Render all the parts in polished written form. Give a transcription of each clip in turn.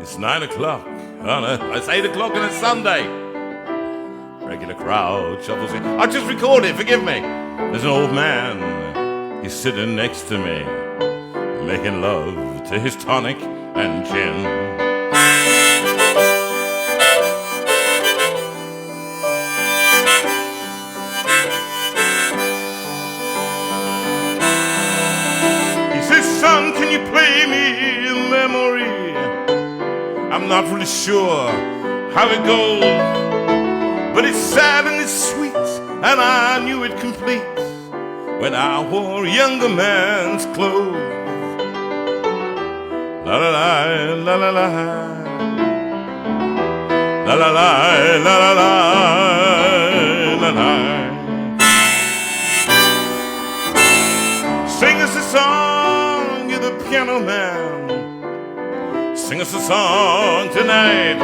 It's 9 o'clock. It's 8 o'clock on a Sunday. Regular crowd shuffles in. I just recorded it, forgive me. There's an old man. He's sitting next to me, making love to his tonic and gin. Son, can you play me a memory? I'm not really sure how it goes, but it's sad and it's sweet, and I knew it complete when I wore a younger man's clothes. La la la, la la la, la la la, la la la, la la. Sing us a song, you're the piano man. Sing us a song tonight.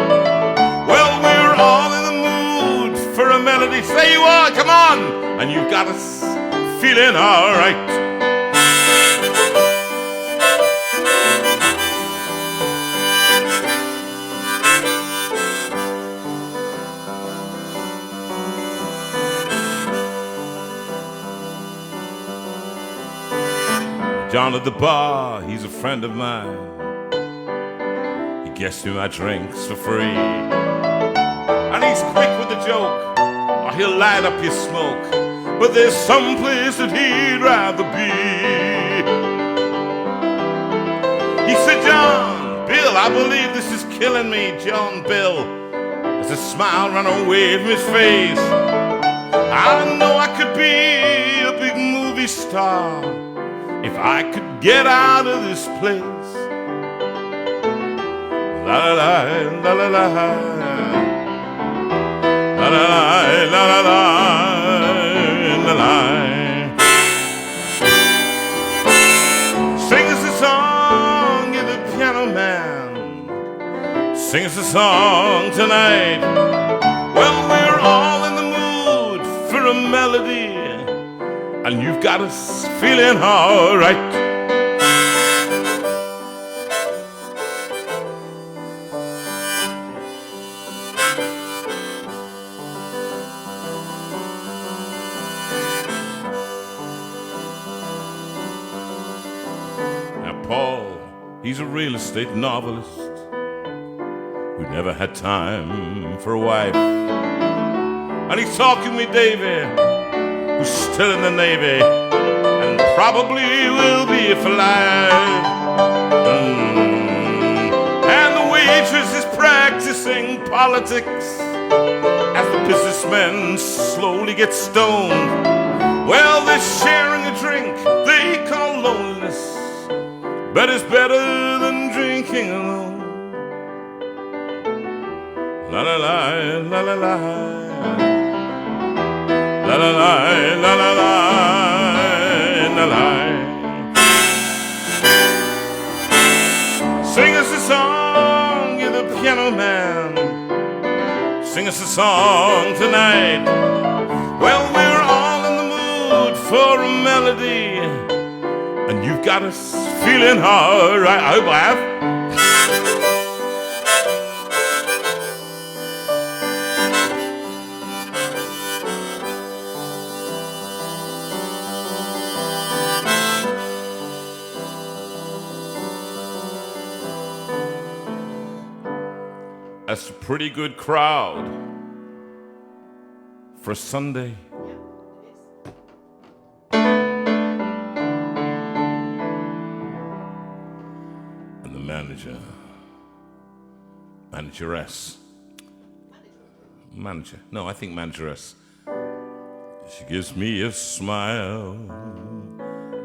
Well, we're all in the mood for a melody. Say you are, come on! And you've got us feeling all right. John at the bar, he's a friend of mine. He gets me my drinks for free, and he's quick with the joke, or he'll light up your smoke. But there's some place that he'd rather be. He said, John, Bill, I believe this is killing me. John, Bill, as a smile ran away from his face. I know I could be a big movie star if I could get out of this place. La la la, la la la, la la la, la la la, la la. Sing us a song, you're the piano man. Sing us a song tonight. Well, we're all in the mood for a melody, and you've got us feeling all right. Now, Paul, he's a real estate novelist who never had time for a wife. And he's talking with Davy, who's still in the Navy and probably will be for life. And the waitress is practicing politics as the businessmen slowly get stoned. Well, they're sharing a drink they call loneliness, but it's better than drinking alone. La la la, la la la, la la la, la la la, la la. Sing us a song, you're the piano man. Sing us a song tonight. Well, we're all in the mood for a melody, and you've got us feeling all right. I hope I have. That's a pretty good crowd for a Sunday. And the manageress. No, I think manageress. She gives me a smile,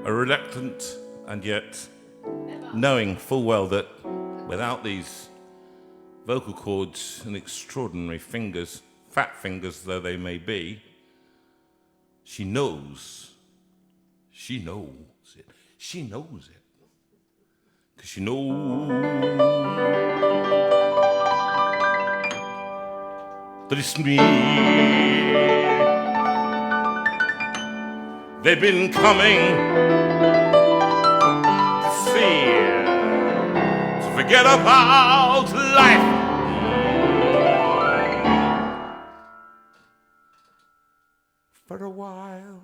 a reluctant and yet knowing full well that without these vocal cords and extraordinary fingers, fat fingers though they may be, she knows it. She knows it. Because she knows that it's me. They've been coming to see, to forget forget about life. For a while.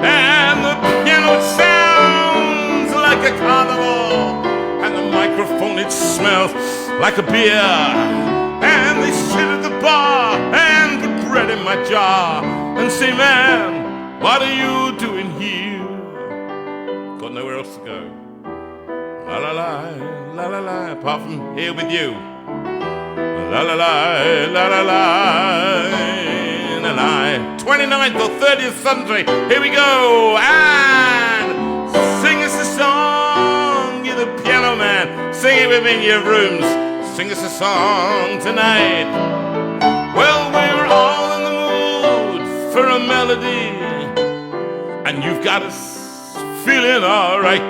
And the piano sounds like a carnival, and the microphone, it smells like a beer. And they sit at the bar and put bread in my jar and say, man, what are you doing here? Got nowhere else to go. La la la, la la la, apart from here with you. La la la, la la la, la la. 29th or 30th Sunday, here we go. And sing us a song, you're the piano man. Sing it with me in your rooms. Sing us a song tonight. Well, we're all in the mood for a melody, and you've got us feeling all right.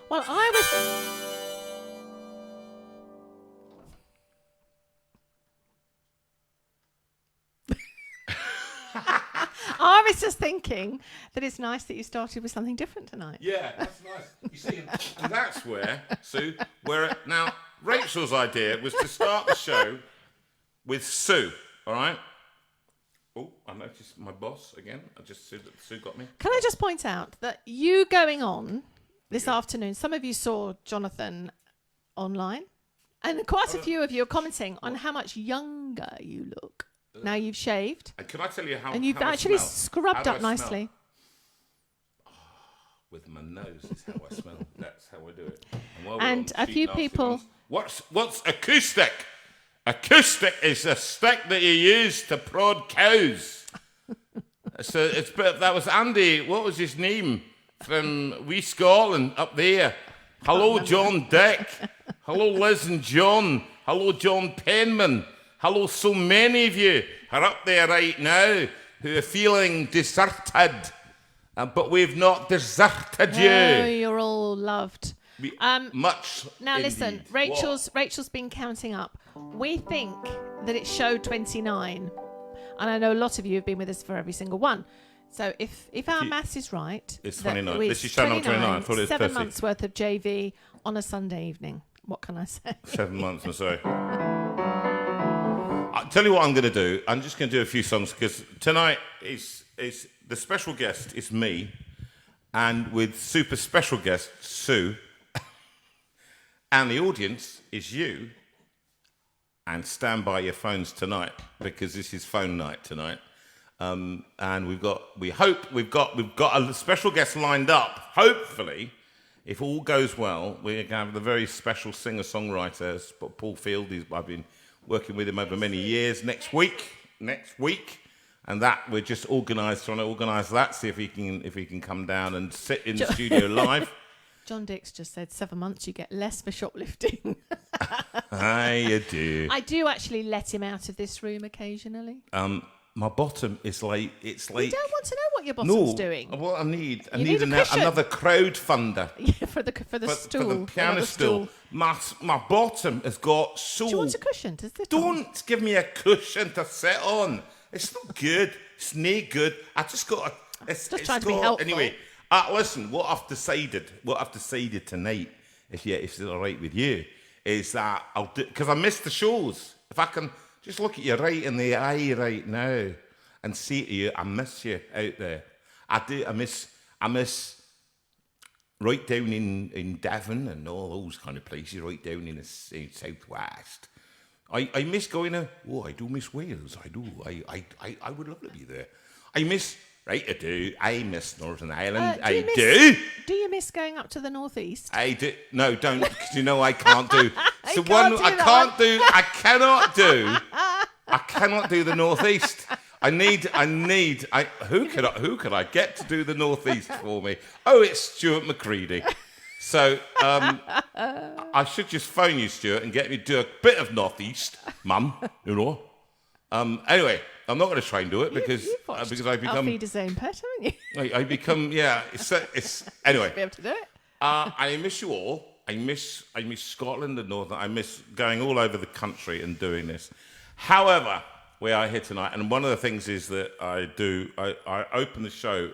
Well, I was just thinking that it's nice that you started with something different tonight. Yeah, that's nice. You see, and that's where, Sue, now, Rachel's idea was to start the show with Sue, all right? Oh, I noticed my boss again. Sue got me. Can I just point out that you going on this afternoon, some of you saw Jonathan online, and quite a few of you are commenting on how much younger you look. Now you've shaved. And can I tell you how? And you've how actually I smell? scrubbed How up do I nicely. Smell? With my nose is how I smell. That's how I do it. And a few people. What's acoustic? Acoustic is a stick that you use to prod cows. So that was Andy. What was his name from Wee Scotland up there? Hello, John Dick. Hello, Liz and John. Hello, John Penman. Hello, so many of you are up there right now who are feeling deserted, but we've not deserted you. Oh, you're all loved. Much. Now indeed. listen, Rachel's been counting up. We think that it's show 29, and I know a lot of you have been with us for every single one. So if our maths is right, it's 29. This is show number 29. I thought it was 7 30. months worth of JV on a Sunday evening. What can I say? 7 months, I'm sorry. I'll tell you what I'm going to do. I'm just going to do a few songs because tonight is the special guest is me, and with super special guest Sue, and the audience is you. And stand by your phones tonight because this is phone night tonight. And we hope we've got a special guest lined up. Hopefully, if all goes well, we're going to have the very special singer-songwriter Paul Field. I've been working with him over many years. Next week, and that we're just trying to organise that. See if he can come down and sit in the studio live. John Dix just said 7 months you get less for shoplifting. I do. I do actually let him out of this room occasionally. My bottom is like it's like. You don't want to know what your bottom's doing. What I need cushion. another crowdfunder. Yeah, for the stool. For the piano stool. My bottom has got so. Do you want a cushion to sit on? Don't give me a cushion to sit on. It's not good. It's not good. I just got. It's trying to be helpful. Anyway, listen. What I've decided tonight, if it's all right with you, is that I'll do because I missed the shows. If I can just look at you right in the eye right now and say to you, I miss you out there. I do. I miss right down in Devon and all those kind of places, right down in the southwest. I miss going to. Oh, I do miss Wales. I do. I would love to be there. I miss Right, I do. I miss Northern Ireland. Do you I miss- do. Do you miss going up to the northeast? I do. No, don't, because you know I can't do. It's the can't one do I that can't one. do. I cannot do. I cannot do the northeast. Who could I get to do the northeast for me? Oh, it's Stuart McCready. So I should just phone you, Stuart, and get me to do a bit of northeast, Mum. You know. Anyway, I'm not going to try and do it because I become. Alfie his own pet, haven't you? I become It's anyway. Be able to do it. I miss you all. I miss Scotland and Northern. I miss going all over the country and doing this. However, we are here tonight, and one of the things is that I open the show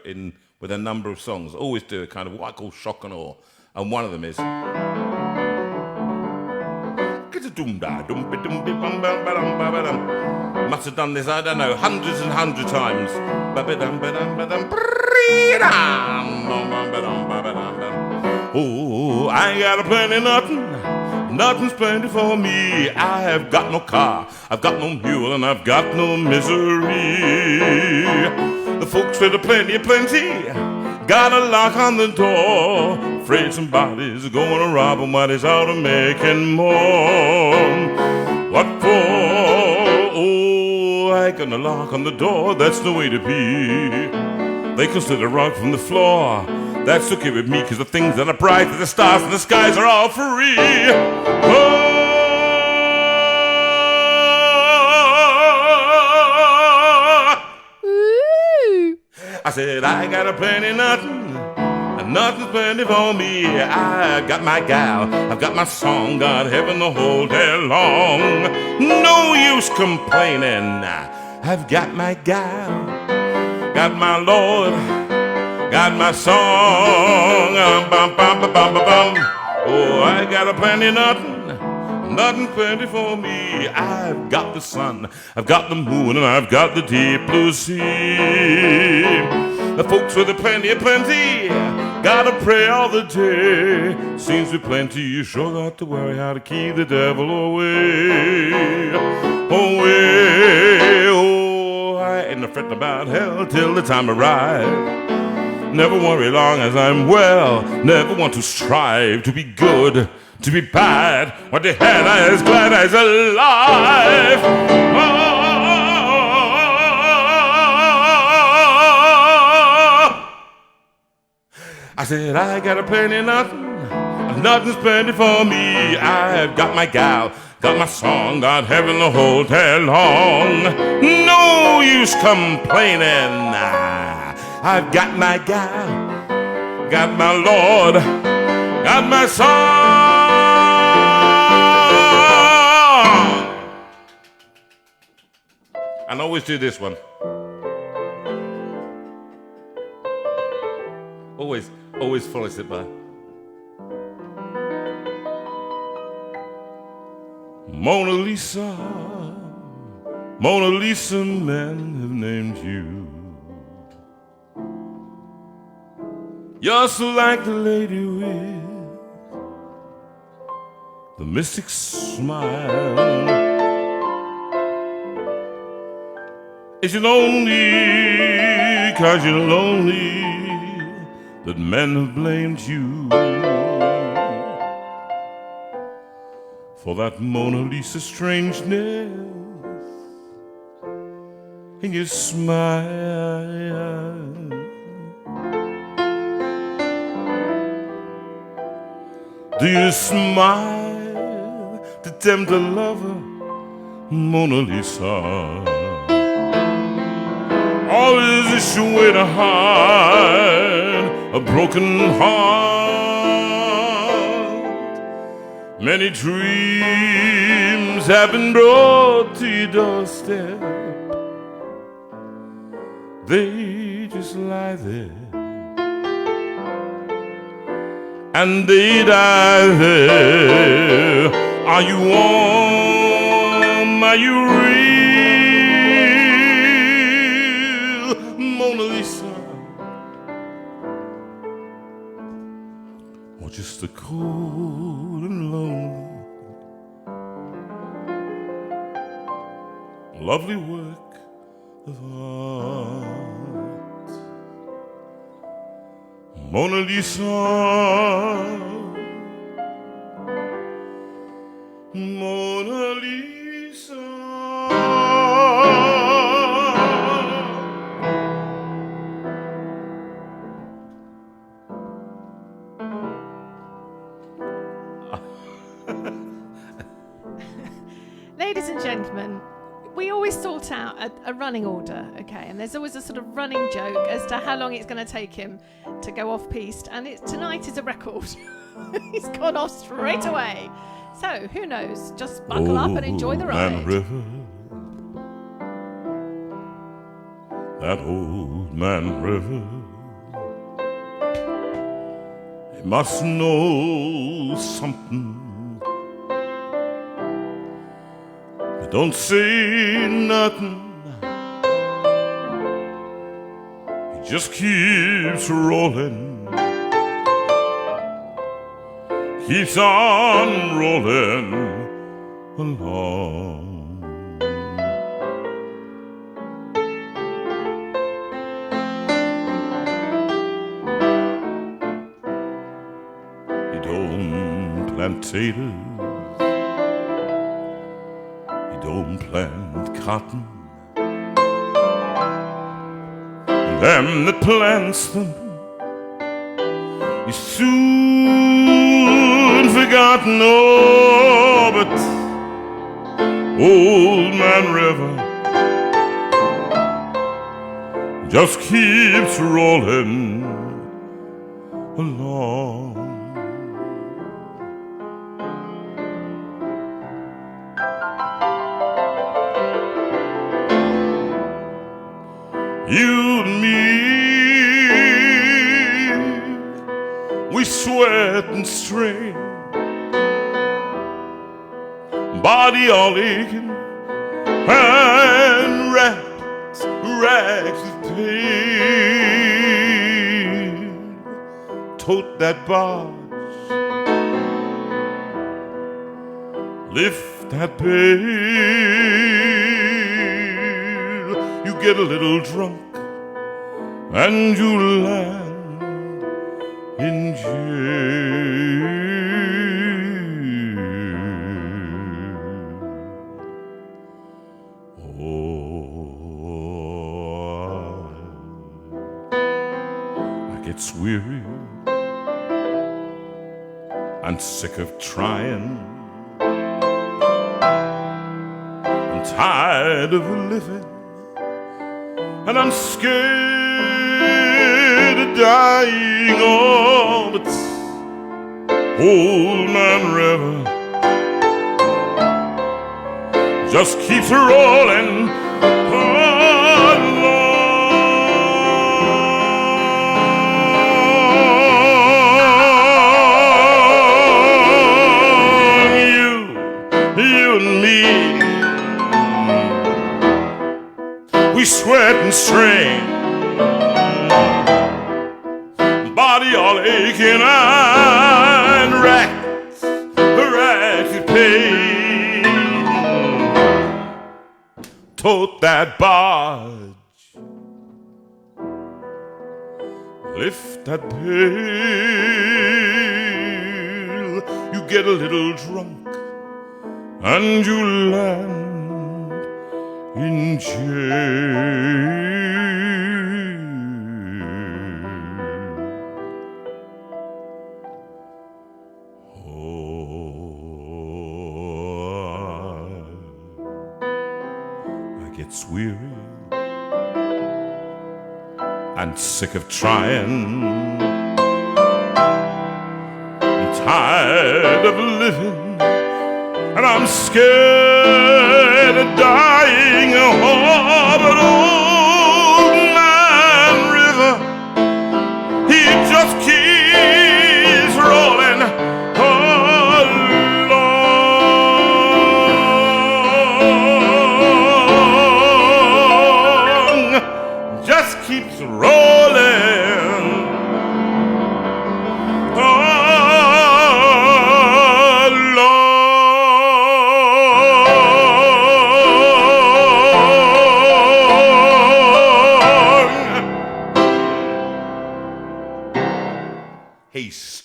with a number of songs. I always do a kind of what I call shock and awe, and one of them is. Must have done this, I don't know, hundreds and hundreds of times. Oh, I ain't got a plenty of nothing. Nothing's plenty for me. I have got no car, I've got no mule, and I've got no misery. The folks with a plenty, got a lock on the door. Afraid somebody's going to rob them while he's out and making more. What for? Oh, I got a lock on the door. That's the way to be. They consider rock from the floor. That's okay with me, 'cause the things that are bright, the stars and the skies are all free. Oh! I said, I got a plenty nothing, and nothing's plenty for me. I got my gal, I've got my song, got heaven the whole day long. No use complaining, I've got my gal, got my Lord, got my song. Bum, bum, bum, bum, bum. Oh, I got a plenty nothing, nothing plenty for me. I've got the sun, I've got the moon, and I've got the deep blue sea. The folks with a plenty, gotta pray all the day. Seems with plenty, you sure got to worry how to keep the devil away. Away, oh, I ain't fretting about hell till the time arrives. Never worry long as I'm well. Never want to strive to be good, to be bad. What the hell, I'm as glad as alive. Oh. I said, I got a plenty nothing, nothing's plenty for me. I've got my gal, got my song, got heaven the whole day long. No use complaining. I've got my gal, got my Lord, got my song. And I always do this one. Always follows it by. Mona Lisa, Mona Lisa, men have named you. You're so like the lady with the mystic smile. Is it only 'cause you're lonely that men have blamed you for that Mona Lisa strangeness in your smile? Do you smile to tempt a lover, Mona Lisa? Or is this your way to hide a broken heart? Many dreams have been brought to your doorstep. They just lie there, and they die there. Are you warm? Are you real, Mona Lisa? Or just a cold and lonely, lovely work of art? Mona Lisa, Mona Lisa. Ladies and gentlemen, we always sort out a running order, okay? And there's always a sort of running joke as to how long it's going to take him to go off piste. And tonight is a record. He's gone off straight away. So, who knows? Just buckle up and enjoy the ride. Man River, that old man River, he must know something. But don't say nothing. He just keeps rolling. Keeps on rolling along. He don't plant potatoes, he don't plant cotton, and them that plants them, he's soon forgotten. Oh, but old man River just keeps rolling along. You and me, we sweat and strain, body all aching and rags of pain. Tote that barge, lift that bale. You get a little drunk and you land in jail. Oh, I get weary and sick of trying. I'm tired of living and I'm scared of dying. Oh, but old man River just keeps rolling along. You and me, we sweat and strain, body all aching and rags of pain. Tote that barge, lift that pail. You get a little drunk and you land in jail. Gets weary and sick of trying. I'm tired of living and I'm scared of dying. Oh, but old man River, he just keeps rolling along. Just keeps rolling along.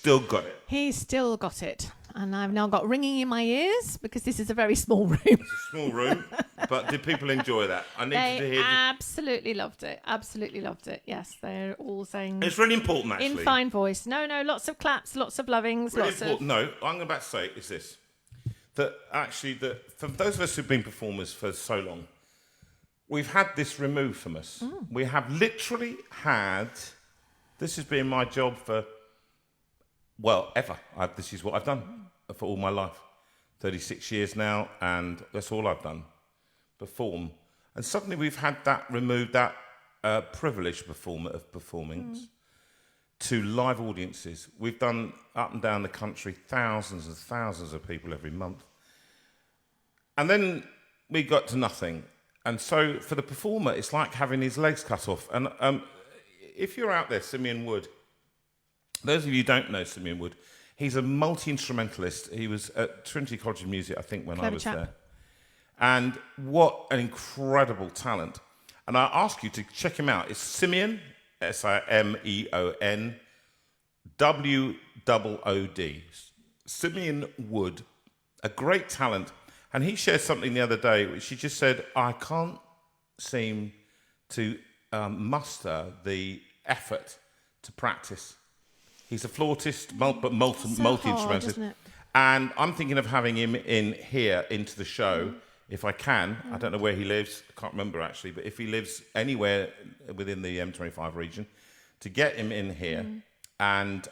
still got it. He's still got it. And I've now got ringing in my ears because this is a very small room. It's a small room, but did people enjoy that? I needed to They hear. absolutely loved it. Absolutely loved it. Yes, they're all saying It's really important, actually. in fine voice. No, lots of claps, lots of lovings, Really lots important. of... No, I'm about to say is this. That actually, for those of us who've been performers for so long, we've had this removed from us. We have literally had... This has been my job for... Well, ever. This is what I've done for all my life. 36 years now, and that's all I've done. Perform. And suddenly we've had that removed, that privileged performing to live audiences. We've done up and down the country thousands and thousands of people every month. And then we got to nothing. And so for the performer, it's like having his legs cut off. And if you're out there, Simeon Wood, those of you who don't know Simeon Wood, he's a multi-instrumentalist. He was at Trinity College of Music, I think, when I was there. And what an incredible talent. And I ask you to check him out. It's Simeon, Simeon, Wood. Simeon Wood, a great talent. And he shared something the other day, which he just said, I can't seem to muster the effort to practice. He's a flautist, but multi-instrumentalist. And I'm thinking of having him in here into the show, if I can. I don't know where he lives. I can't remember, actually. But if he lives anywhere within the M25 region, to get him in here and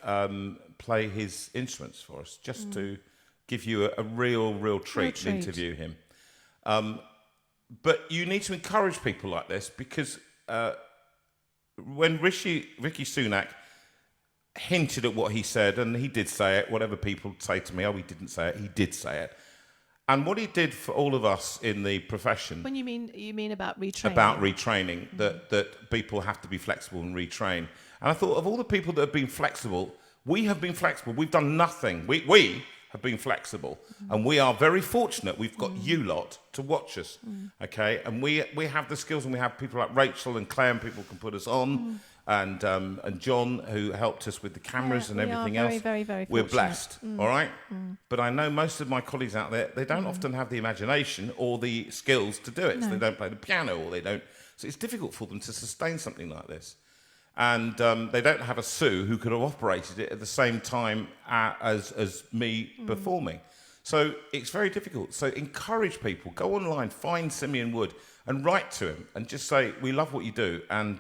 play his instruments for us, just to give you a real treat to interview him. But you need to encourage people like this because when Rishi Sunak hinted at what he said, and he did say it, whatever people say to me, oh, he didn't say it, he did say it. And what he did for all of us in the profession... When you mean about retraining? About retraining, that people have to be flexible and retrain. And I thought, of all the people that have been flexible, we have been flexible. We've done nothing. We have been flexible. And we are very fortunate. We've got you lot to watch us, okay? And we have the skills, and we have people like Rachel and Claire, and people can put us on. And John, who helped us with the cameras and everything else. Very, very We're blessed, all right? But I know most of my colleagues out there, they don't often have the imagination or the skills to do it. So they don't play the piano, or they don't... So it's difficult for them to sustain something like this. And they don't have a Sue who could have operated it at the same time as me performing. So it's very difficult. So encourage people. Go online, find Simeon Wood, and write to him, and just say, we love what you do, and...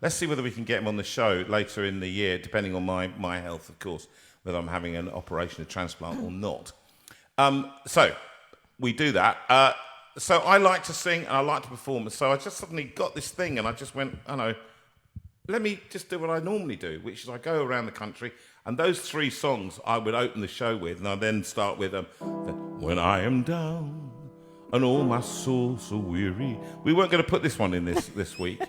let's see whether we can get him on the show later in the year, depending on my health, of course, whether I'm having an operation, a transplant or not. So we do that. So I like to sing and I like to perform. So I just suddenly got this thing and I just went, let me just do what I normally do, which is I go around the country, and those 3 songs I would open the show with, and I then start with When I Am Down and All My Soul So Weary. We weren't going to put this one in this week.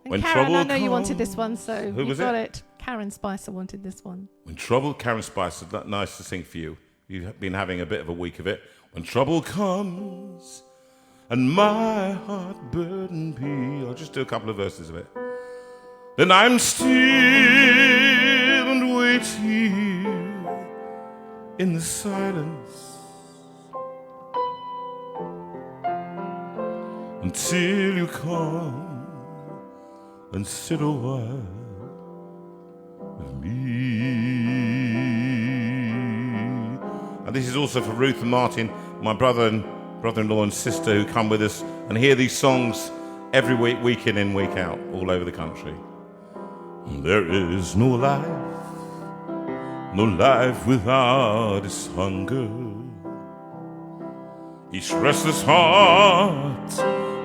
When Karen, I know you wanted this one, so you got it. Karen Spicer wanted this one. When trouble, Karen Spicer, nice to sing for you. You've been having a bit of a week of it. When trouble comes and my heart burden be. I'll just do a couple of verses of it. Then I'm still and wait here in the silence until you come and sit a while with me. And this is also for Ruth and Martin, my brother-in-law and sister, who come with us and hear these songs every week in and week out, all over the country. There is no life without its hunger. Each restless heart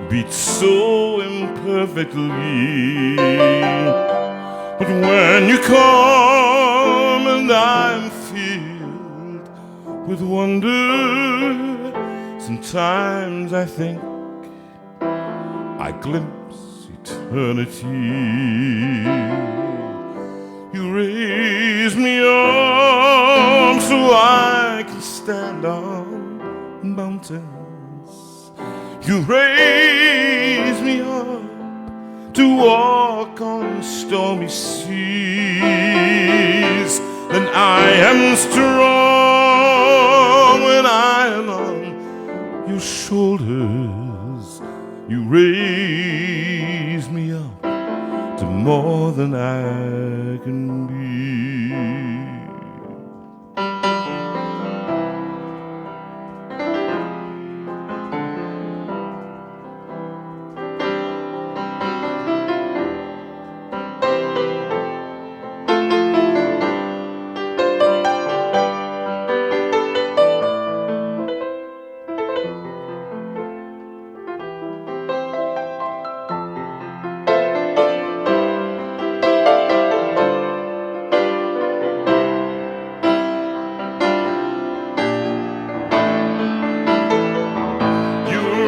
beats so imperfectly. But when you come and I'm filled with wonder, sometimes I think I glimpse eternity. You raise me up so I can stand on mountains. You raise me up to walk on stormy seas. then I am strong. When I am on your shoulders, you raise me up to more than I can be.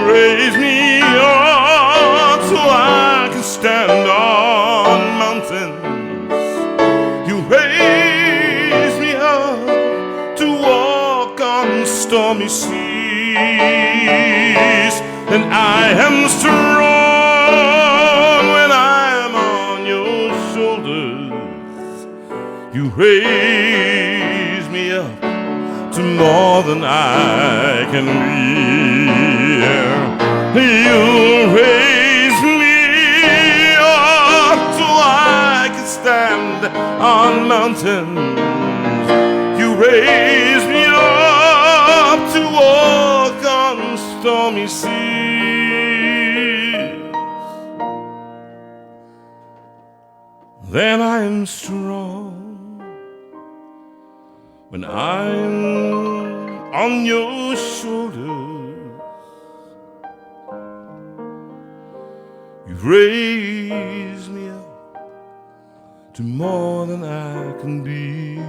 Raise me up so I can stand on mountains. You raise me up to walk on stormy seas. And I am strong when I am on your shoulders. You raise me up to more than I can be. You raise me up so I can stand on mountains. You raise me up to walk on stormy seas. Then I am strong when I'm on your shoulders. You raise me up to more than I can be.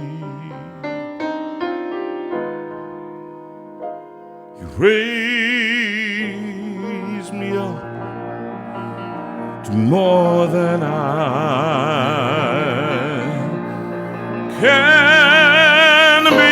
You raise me up to more than I can be.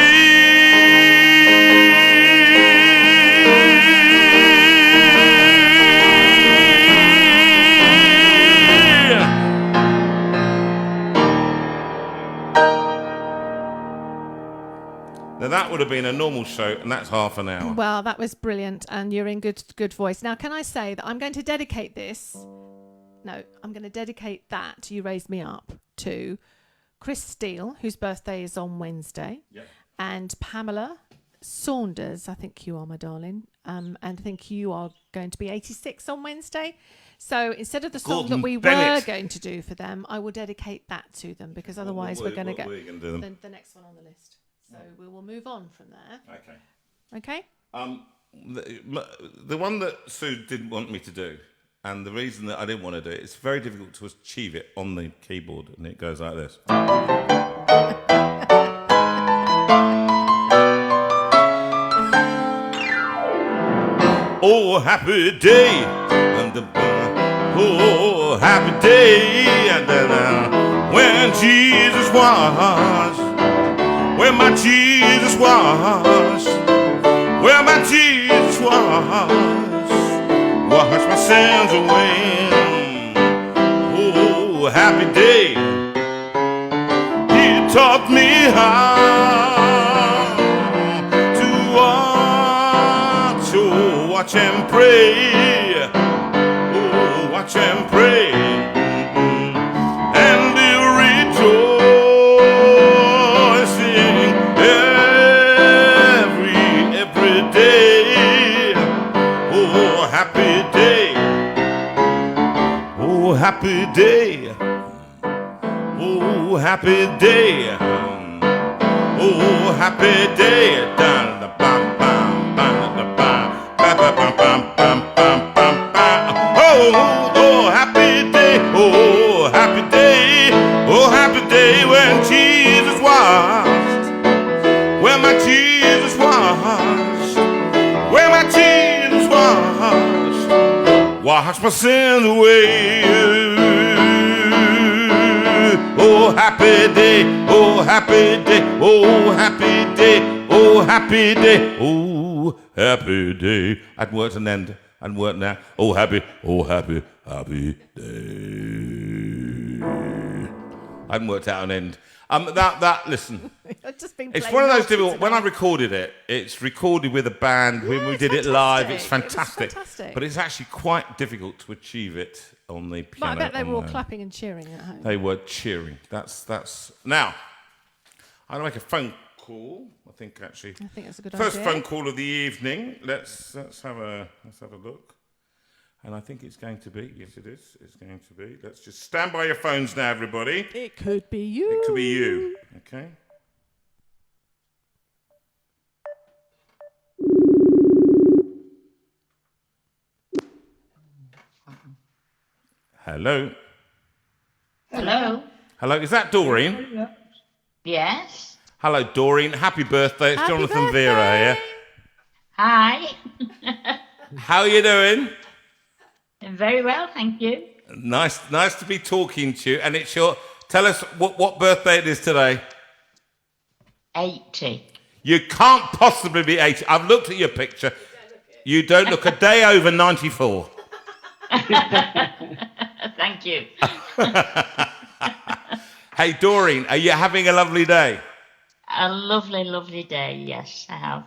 Now that would have been a normal show, and that's half an hour. Well, that was brilliant, and you're in good voice. Now, can I say that I'm going to dedicate this? No, I'm going to dedicate that "You Raised Me Up" to Chris Steele, whose birthday is on Wednesday, and Pamela Saunders. I think you are, my darling, and I think you are going to be 86 on Wednesday. So instead of the song that we were going to do for them, I will dedicate that to them, because otherwise we're going to get the next one on the list. So we will move on from there. Okay. The one that Sue didn't want me to do, and the reason that I didn't want to do it, it's very difficult to achieve it on the keyboard, and it goes like this. Oh, happy day, and oh, happy day, and when Jesus washed. Where my Jesus was, where my Jesus was, wash my sins away. Oh, happy day. He taught me how to watch and pray. Oh, watch and pray. And rejoice. Happy day, oh happy day, oh happy day. Oh happy day, oh happy day, oh happy day when Jesus washed, when my Jesus washed, when my Jesus washed, wash my sins away. Oh happy day, oh happy day, oh happy day, oh happy day, oh happy day. I'd worked an end, I'd worked now. Oh happy day. I hadn't worked out an end. Listen, I've just been it's playing one of those naughty difficult. When I tonight. recorded it, it's recorded with a band. When we it's did it live, it's fantastic. It was fantastic. fantastic. But it's actually quite difficult to achieve it on the But piano. I bet they were all on, clapping and cheering at home. They were cheering. That's now. I'm gonna make a phone call. I think actually. I think that's a good First idea. phone call of the evening. Let's have a look. And I think it's going to be, yes it is, it's going to be. Let's just stand by your phones now, everybody. It could be you. It could be you, okay? Hello? Hello. Hello, is that Doreen? Yes. Hello, Doreen. Happy birthday. It's Happy Jonathan birthday. Vera here. Hi. How are you doing? Very well, thank you. Nice to be talking to you. And it's your, tell us what birthday it is today. 80. You can't possibly be 80. I've looked at your picture. You don't look a day over 94. Thank you. Hey, Doreen, are you having a lovely day? A lovely, lovely day, yes, I have.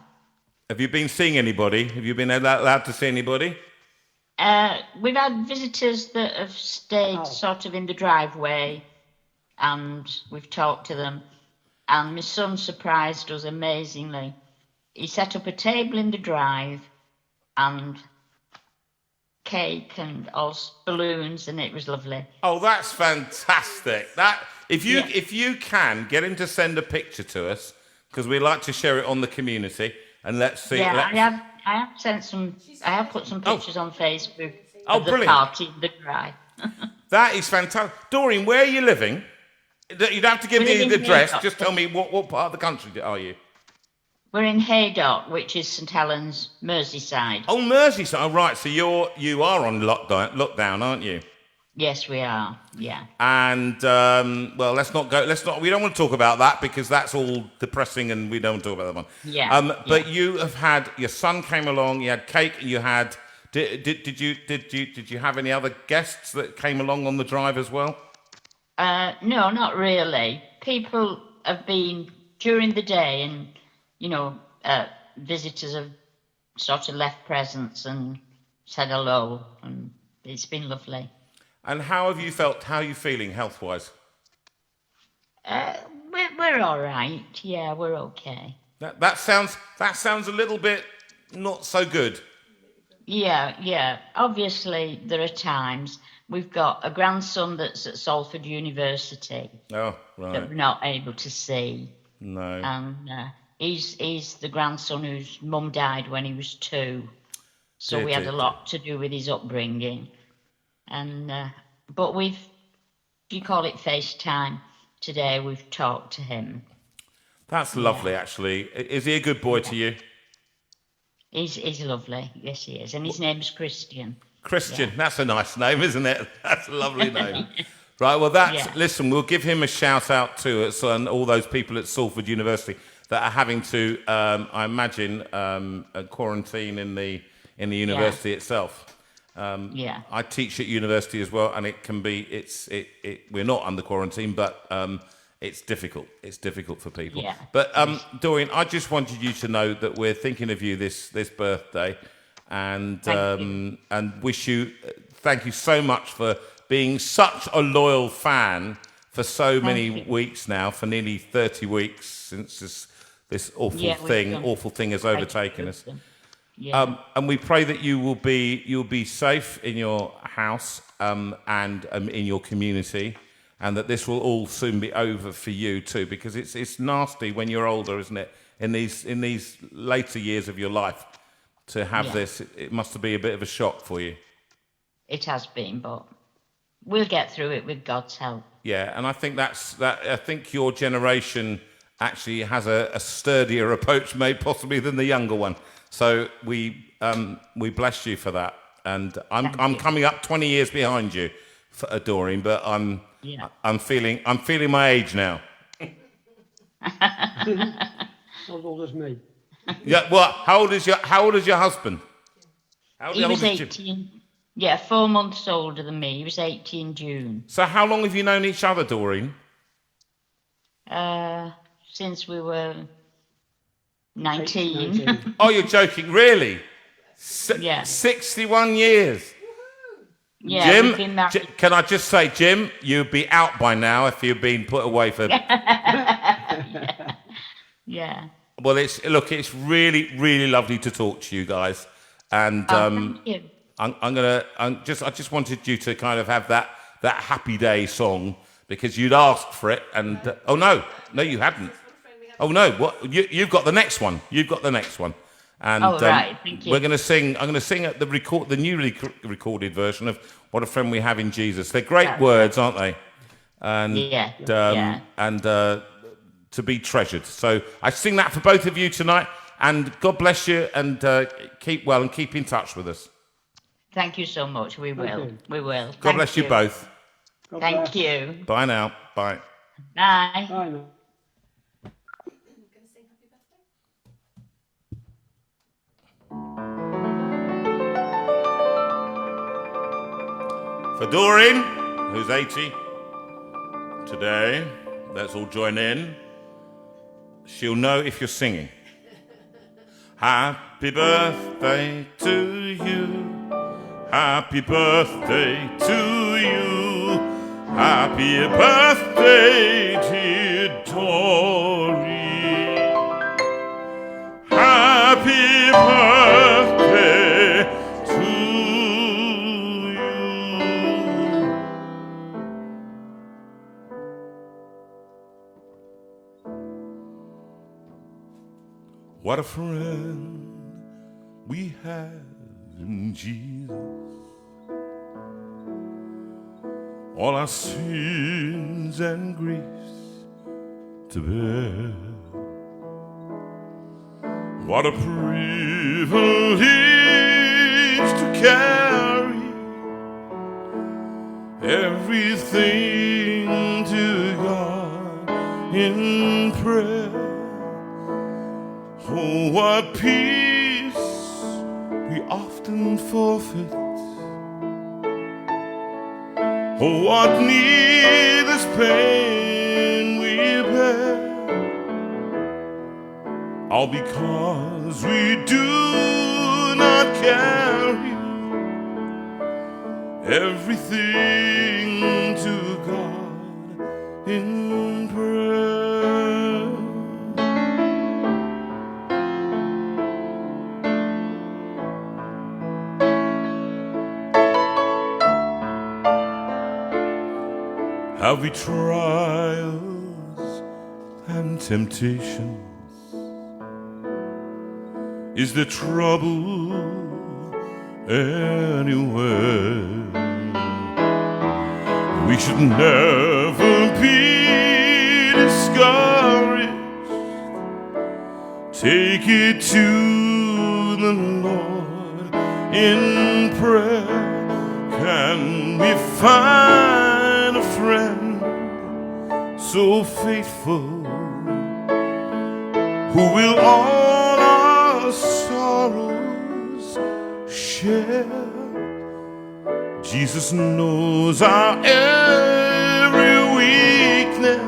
Have you been seeing anybody? Have you been allowed to see anybody? We've had visitors that have stayed sort of in the driveway, and we've talked to them. And my son surprised us amazingly. He set up a table in the drive and cake and all balloons, and it was lovely. Oh, that's fantastic. If you can get him to send a picture to us, because we like to share it on the community, and let's see. Yeah, I have sent some. I have put some pictures on Facebook of the brilliant. party in the drive. That is fantastic. Doreen, where are you living? You'd have to give We me live the in address. Haydock. Just tell me what part of the country are you? We're in Haydock, which is St Helens, Merseyside. Oh, Merseyside. Oh, right. So you are on lockdown, aren't you? Yes, we are. Yeah. And well, let's not. We don't want to talk about that because that's all depressing, and we don't talk about that one. Yeah. But you have had your son came along. You had cake. And you had. Did you have any other guests that came along on the drive as well? No, not really. People have been during the day, and visitors have sort of left presents and said hello, and it's been lovely. And how have you felt? How are you feeling health-wise? We're all right. Yeah, we're okay. That sounds a little bit not so good. Yeah. Obviously, there are times. We've got a grandson that's at Salford University Oh, right. that we're not able to see. No. And he's the grandson whose mum died when he was 2. So Dear, we had dear, a lot to do with his upbringing. And but you call it FaceTime today, we've talked to him. That's lovely, actually. Is he a good boy to you? He's lovely. Yes, he is. And his name's Christian. Christian, that's a nice name, isn't it? That's a lovely name. Right, well, listen, we'll give him a shout out to us and all those people at Salford University that are having to, I imagine, quarantine in the university itself. I teach at university as well, and it can be, we're not under quarantine, but it's difficult. It's difficult for people. Yeah. But Doreen, I just wanted you to know that we're thinking of you this birthday, and thank you so much for being such a loyal fan for so many weeks now, for nearly 30 weeks since this awful thing has overtaken us. Yeah. And we pray that you'll be safe in your house and in your community, and that this will all soon be over for you too, because it's nasty when you're older, isn't it? In these later years of your life, to have this, it must be a bit of a shock for you. It has been, but we'll get through it with God's help. Yeah, and I think I think your generation actually has a sturdier approach, maybe possibly than the younger one. So we bless you for that, and I'm coming up 20 years behind you, Doreen, but I'm feeling my age now. As old as me. Yeah. Well, how old is your husband? He was 18. Yeah, 4 months older than me. He was 18 in June. So how long have you known each other, Doreen? since we were 19. 19. Oh, you're joking, really? Yeah. 61 years. Yeah, Jim, we've been married. can I just say, Jim, you'd be out by now if you'd been put away for... Yeah. Well, it's really, really lovely to talk to you guys. And Thank you. I just wanted you to kind of have that Happy Day song because you'd asked for it. And, oh, no, you hadn't. Oh, no, what? You've got the next one. And right, thank you. I'm going to sing at the newly recorded version of What a Friend We Have in Jesus. They're great words, aren't they? And to be treasured. So I sing that for both of you tonight. And God bless you, and keep well and keep in touch with us. Thank you so much. We will. you. We will. God bless you both. God Thank bless. you. Bye now. Bye. Bye. Bye now. For Doreen, who's 80 today, let's all join in. She'll know if you're singing. Happy birthday to you. Happy birthday to you. Happy birthday, dear Doreen. Happy birthday to you. What a friend we have in Jesus. All our sins and griefs to bear. What a privilege to carry everything to God in prayer. Oh, what peace we often forfeit. Oh, what needless pain we bear. All because we do not carry everything to God in prayer. Have we trials and temptations? Is there trouble anywhere? We should never be discouraged. Take it to the Lord in prayer. Can we find a friend so faithful who will all our sorrows share? Jesus knows our every weakness.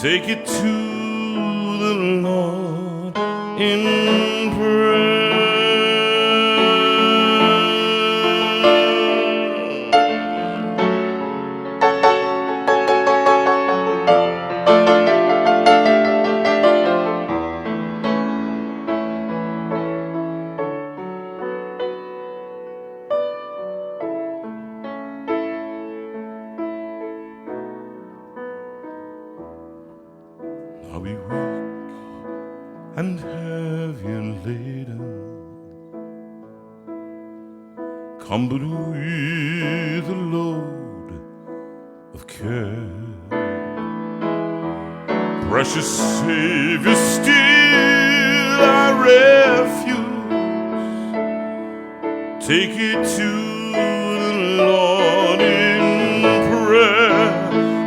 Take it to the Lord in prayer. Are we weak and heavy laden, cumbered with a load of care? Precious Savior, still our refuge. Take it to the Lord in prayer.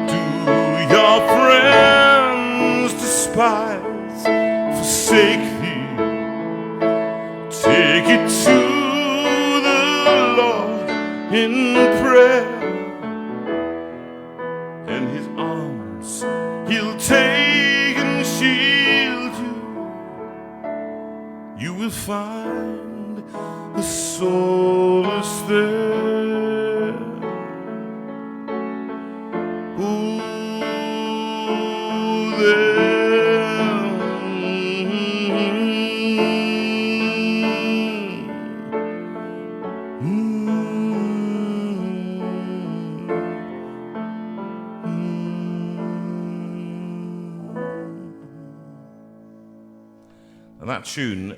Do your friends despise, forsake thee? Take it to the Lord in prayer, and his arms to find a solace there. Ooh, there. And that tune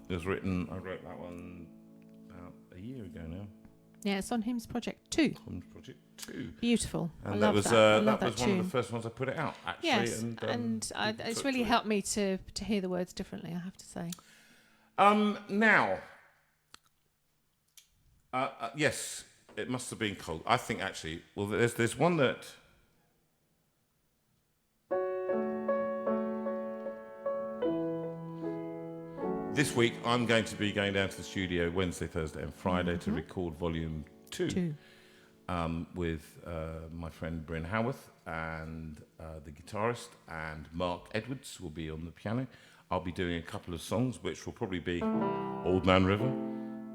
was written, I wrote that one about a year ago now. Yeah, it's on Hymns Project 2. Hymns Project 2. Beautiful. And I that love was, that. I love that that was one tune. of the first ones I put it out, actually. Yes, and it's took really to it. helped me to hear the words differently, I have to say. Now, yes, it must have been cold. I think actually, well, there's one that. This week, I'm going to be going down to the studio Wednesday, Thursday, and Friday to record Volume 2. With my friend Bryn Howarth and the guitarist, and Mark Edwards will be on the piano. I'll be doing a couple of songs, which will probably be Old Man River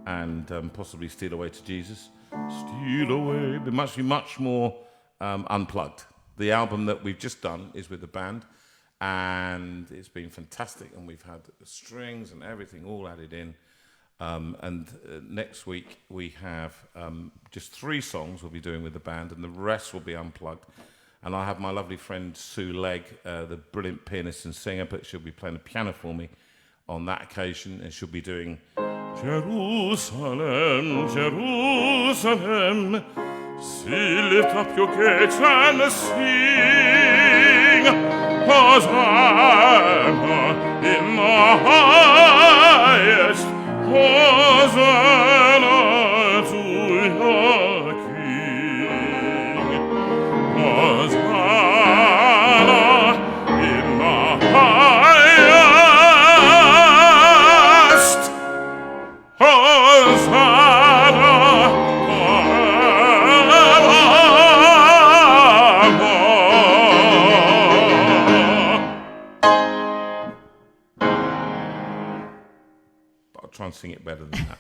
and possibly Steal Away to Jesus. Steal Away, but much more unplugged. The album that we've just done is with the band, and it's been fantastic, and we've had strings and everything all added in. Next week we have just 3 songs we'll be doing with the band, and the rest will be unplugged. And I have my lovely friend Sue Legg, the brilliant pianist and singer, but she'll be playing the piano for me on that occasion, and she'll be doing Jerusalem, Jerusalem, see, lift up your gates and sing, Hosanna in the highest, Hosanna to your King. Hosanna in the highest. Hosanna I'll try and sing it better than that.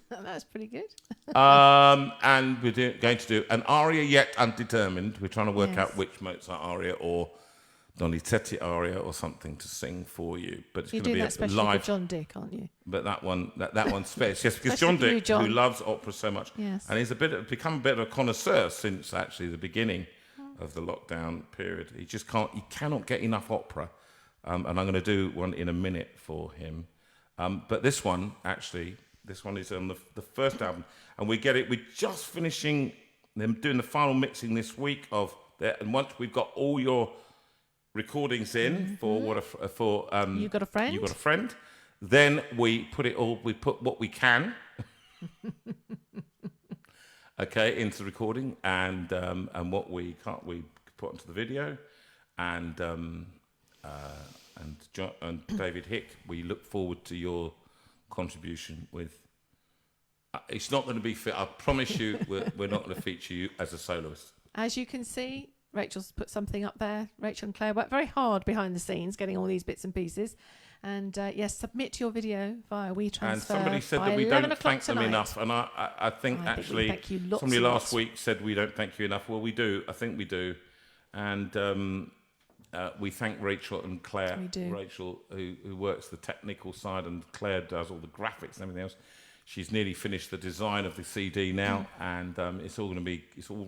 That's pretty good. And we're going to do an aria yet undetermined. We're trying to work out which Mozart aria or Donizetti aria or something to sing for you. But it's You're going to doing be that a especially live. for John Dick, aren't you? But that one's space. Yes, because Especially John for you, Dick, John. who loves opera so much, Yes. and he's become a bit of a connoisseur since actually the beginning of the lockdown period. He cannot get enough opera, and I'm going to do one in a minute for him. But this one is on the first album, and we're just finishing them doing the final mixing this week of that. And once we've got all your recordings in for You Got a Friend? You Got a Friend, then we put what we can okay into the recording, and what we can't we put onto the video, and John and David Hick, we look forward to your contribution with. It's not going to be I promise you, we're not going to feature you as a soloist. As you can see, Rachel's put something up there. Rachel and Claire work very hard behind the scenes, getting all these bits and pieces. And yes, submit your video via WeTransfer. And somebody said by that we 11 don't o'clock thank them tonight. enough, and I think we actually thank you lots somebody and last lots. week said we don't thank you enough. Well, we do. I think we do, and we thank Rachel and Claire. We do. Rachel, who works the technical side, and Claire does all the graphics and everything else. She's nearly finished the design of the CD now, and it's all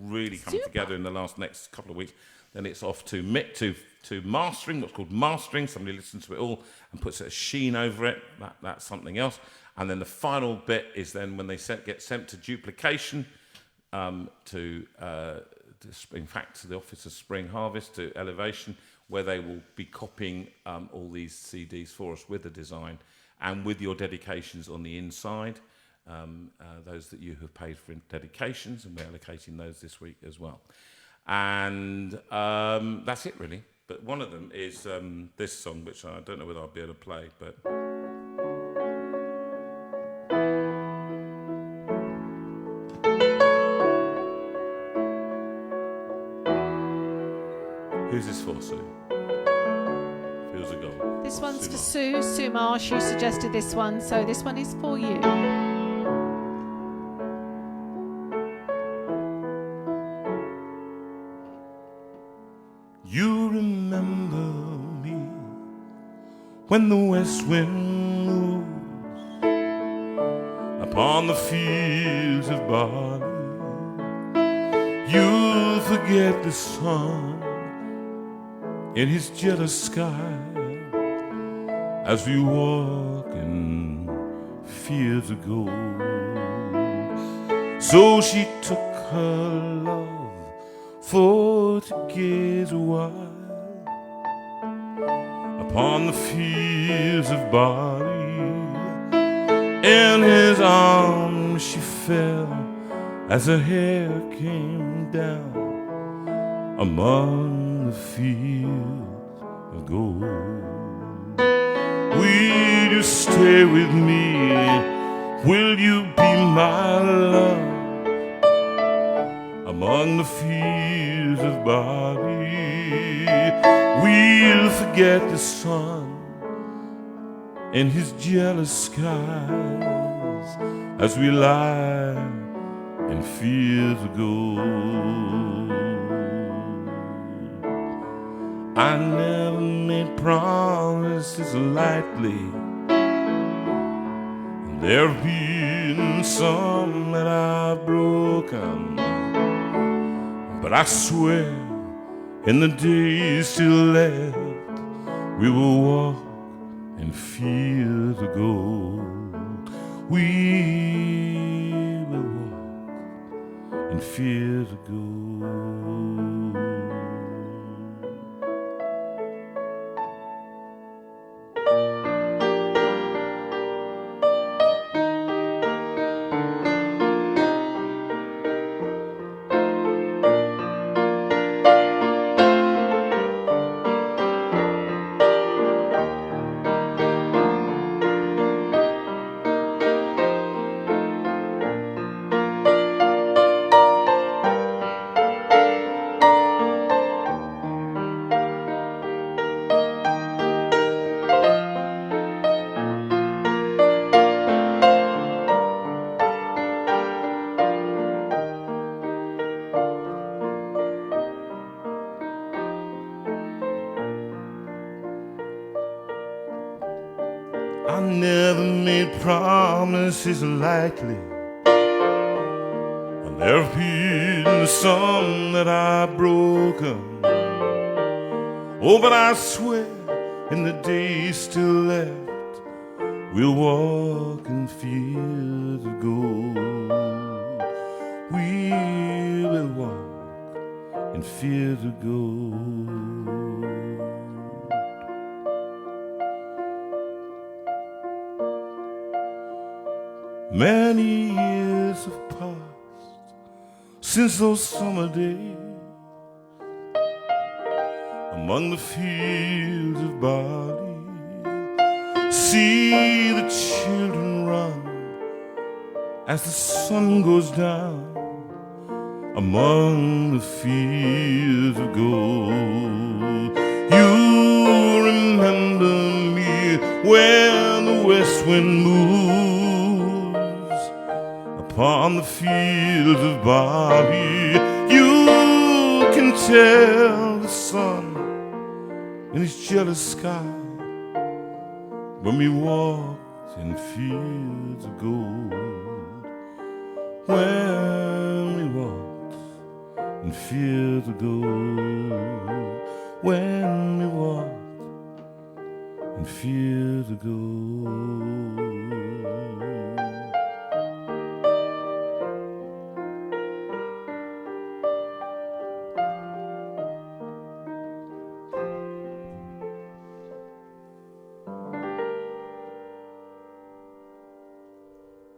really coming together in the next couple of weeks. Then it's off to mastering, what's called mastering. Somebody listens to it all and puts a sheen over it. That's something else. And then the final bit is then when they get sent to duplication, in fact, to the Office of Spring Harvest, to Elevation, where they will be copying all these CDs for us with the design and with your dedications on the inside. Those that you have paid for dedications, and we're allocating those this week as well. And that's it, really. But one of them is this song, which I don't know whether I'll be able to play, but... Who's this for, Sue? Feels years ago. This one's for Suma. Sue. Sue Marsh, you suggested this one, so this one is for you. You remember me when the west wind moves upon the fields of barley. You'll forget the sun in his jealous sky as we walk in fields of gold. So she took her love for to gaze a while upon the fields of barley. In his arms she fell as her hair came down among the fields of gold. Will you stay with me? Will you be my love among the fields of barley? We'll forget the sun in his jealous skies as we lie in fields of gold. I never made promises lightly, and there have been some that I've broken. But I swear, in the days still left, we will walk in fields of gold. We will walk in fields of gold. I never made promises lightly, and there have been some that I've broken. Oh, but I swear, in the days still left, we'll walk in fields of gold. We will walk in fields of gold. Many years have passed since those summer days among the fields of barley. See the children run as the sun goes down among the fields of gold. You remember me when the west wind moves upon the fields of barley. You can tell the sun in his jealous sky when we walked in fields of gold. When we walked in fields of gold. When we walked in fields of gold.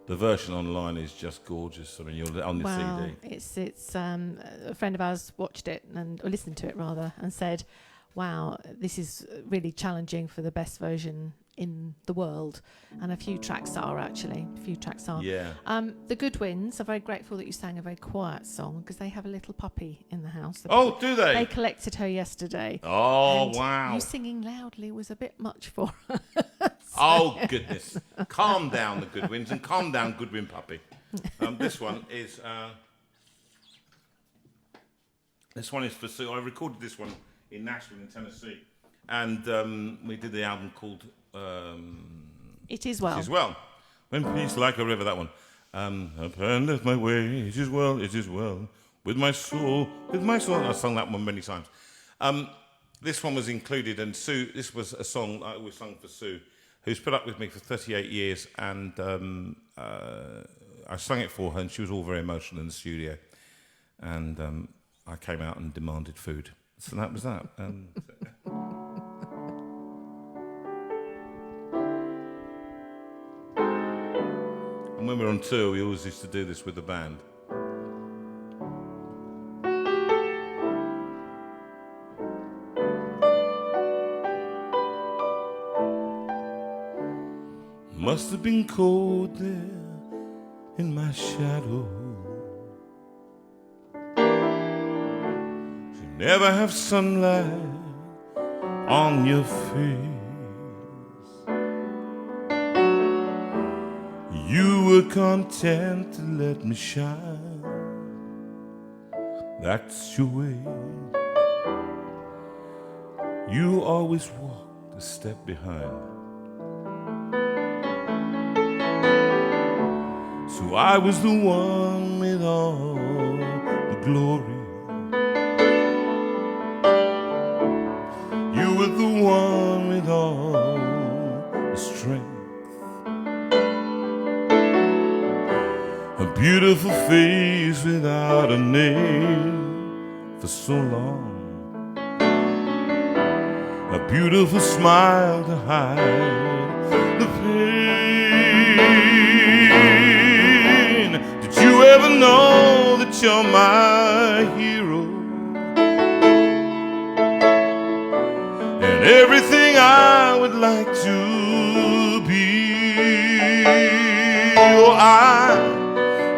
The version online is just gorgeous. I mean, you're on the Wow, CD. it's a friend of ours watched it or listened to it rather, and said, "Wow, this is really challenging for the best version in the world, and a few tracks are actually. Yeah. The Goodwins are very grateful that you sang a very quiet song because they have a little puppy in the house. Oh, do they? They collected her yesterday. Oh, and wow. You singing loudly was a bit much for her. Oh, goodness. Calm down, the Goodwins, and calm down, Goodwin puppy. This one is for Sue. I recorded this one in Nashville, in Tennessee, and we did the album called It Is Well. It Is Well. When peace like a river, that one. Up and left my way, it is well, with my soul. I sung that one many times. This one was included, and Sue, this was a song I always sung for Sue, who's put up with me for 38 years, and I sang it for her, and she was all very emotional in the studio, and I came out and demanded food. So that was that. And when we were on tour, we always used to do this with the band. Must have been cold there in my shadow. You never have sunlight on your face. You were content to let me shine. That's your way. You always walked a step behind. So I was the one with all the glory. You were the one with all the strength. A beautiful face without a name for so long. A beautiful smile to hide the pain. Did you ever know that you're my hero? And everything I would like to be. Oh,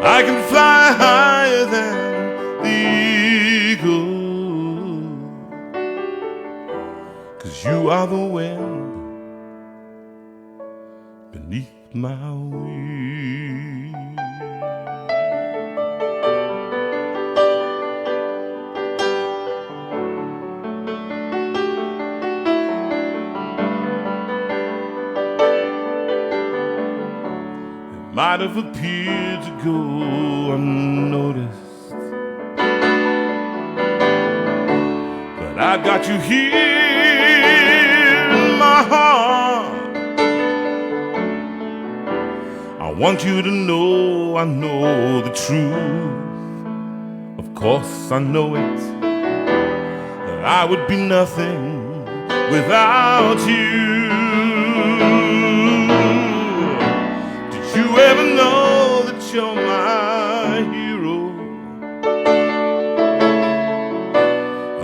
I can fly higher than the eagle. 'Cause you are the wind beneath my wings. It might have appeared to go unnoticed, but I've got you here in my heart. I want you to know I know the truth. Of course I know it, that I would be nothing without you. Did you ever know that you're my hero?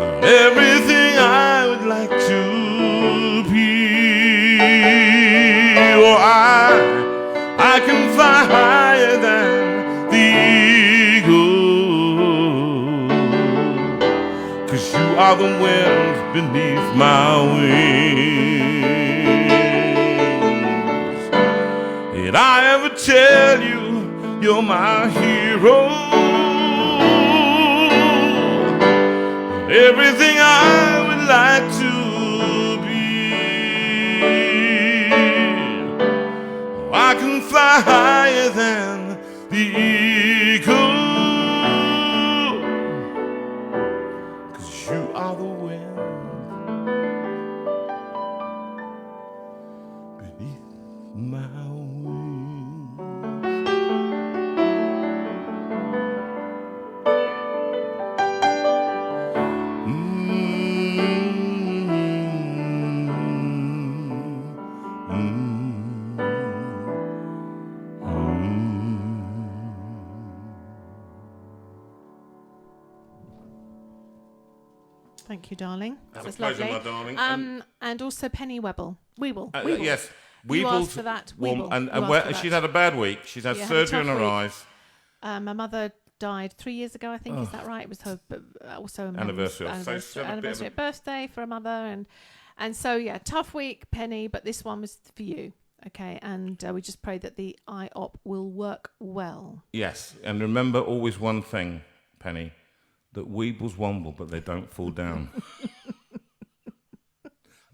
And everything I would like to be. Oh, I can fly higher than the eagle. 'Cause you are the wind beneath my wings. Did I ever tell you you're my hero? Everything I would like to be. I can fly higher than the eagle. 'Cause you are the wind beneath my wings. Thank you, darling. That It's a was pleasure, lovely. my darling. And also Penny Weeble. Yes, You asked for that. Weeble. And You asked where, for she's that. had a bad week. She's had Yeah, had a surgery on tough her week. eyes. My mother died 3 years ago, I think. Is that right? It was her also a Anniversary. mum's So she's had a bit of a- birthday for a mother, and so yeah, tough week, Penny. But this one was for you, okay? And we just pray that the eye op will work well. Yes, and remember always one thing, Penny, that weebles womble, but they don't fall down.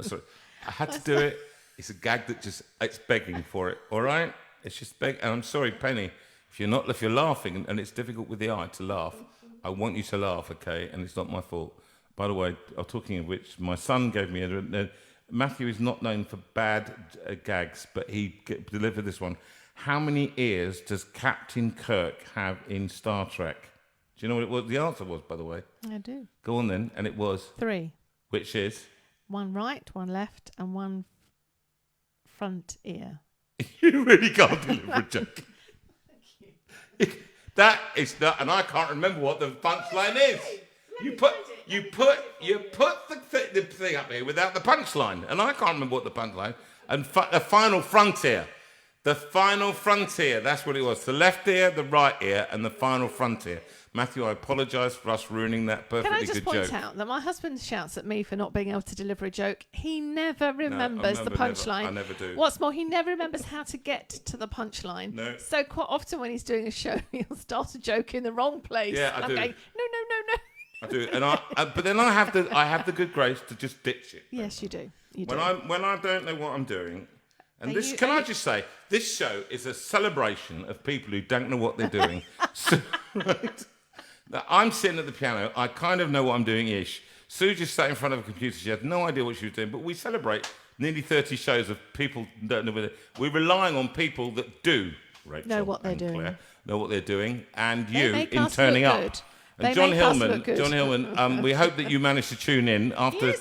Sorry, I had to do it. It's a gag that it's begging for it. All right, it's just begging. And I'm sorry, Penny, if you're laughing and it's difficult with the eye to laugh, I want you to laugh, okay? And it's not my fault. By the way, talking of which, my son gave me Matthew is not known for bad gags, but he delivered this one. How many ears does Captain Kirk have in Star Trek? Do you know what the answer was, by the way? I do. Go on then. And it was? 3. Which is? 1 right, 1 left, and 1 front ear. You really can't deliver a joke. That is not, and I can't remember what the punchline is. You put the thing up here without the punchline, and I can't remember what the punchline. And the final frontier. The final frontier, that's what it was. The left ear, the right ear, and the final frontier. Matthew, I apologise for us ruining that perfectly good joke. Can I just point out that my husband shouts at me for not being able to deliver a joke. He never remembers the punchline. I never do. What's more, he never remembers how to get to the punchline. No. So quite often when he's doing a show, he'll start a joke in the wrong place. Yeah, I do. I'm going, no. I do, and but then I have the good grace to just ditch it. Yes, you do. You do. When I don't know what I'm doing. And I just say, this show is a celebration of people who don't know what they're doing. So, right? Now, I'm sitting at the piano. I kind of know what I'm doing-ish. Sue just sat in front of a computer. She had no idea what she was doing. But we celebrate nearly 30 shows of people who don't know what we're relying on people that do, Rachel, know what they're and doing. Claire, know what they're doing, and They you make in us turning look up. good. And They John make us Hillman, look good. we hope that you managed to tune in after He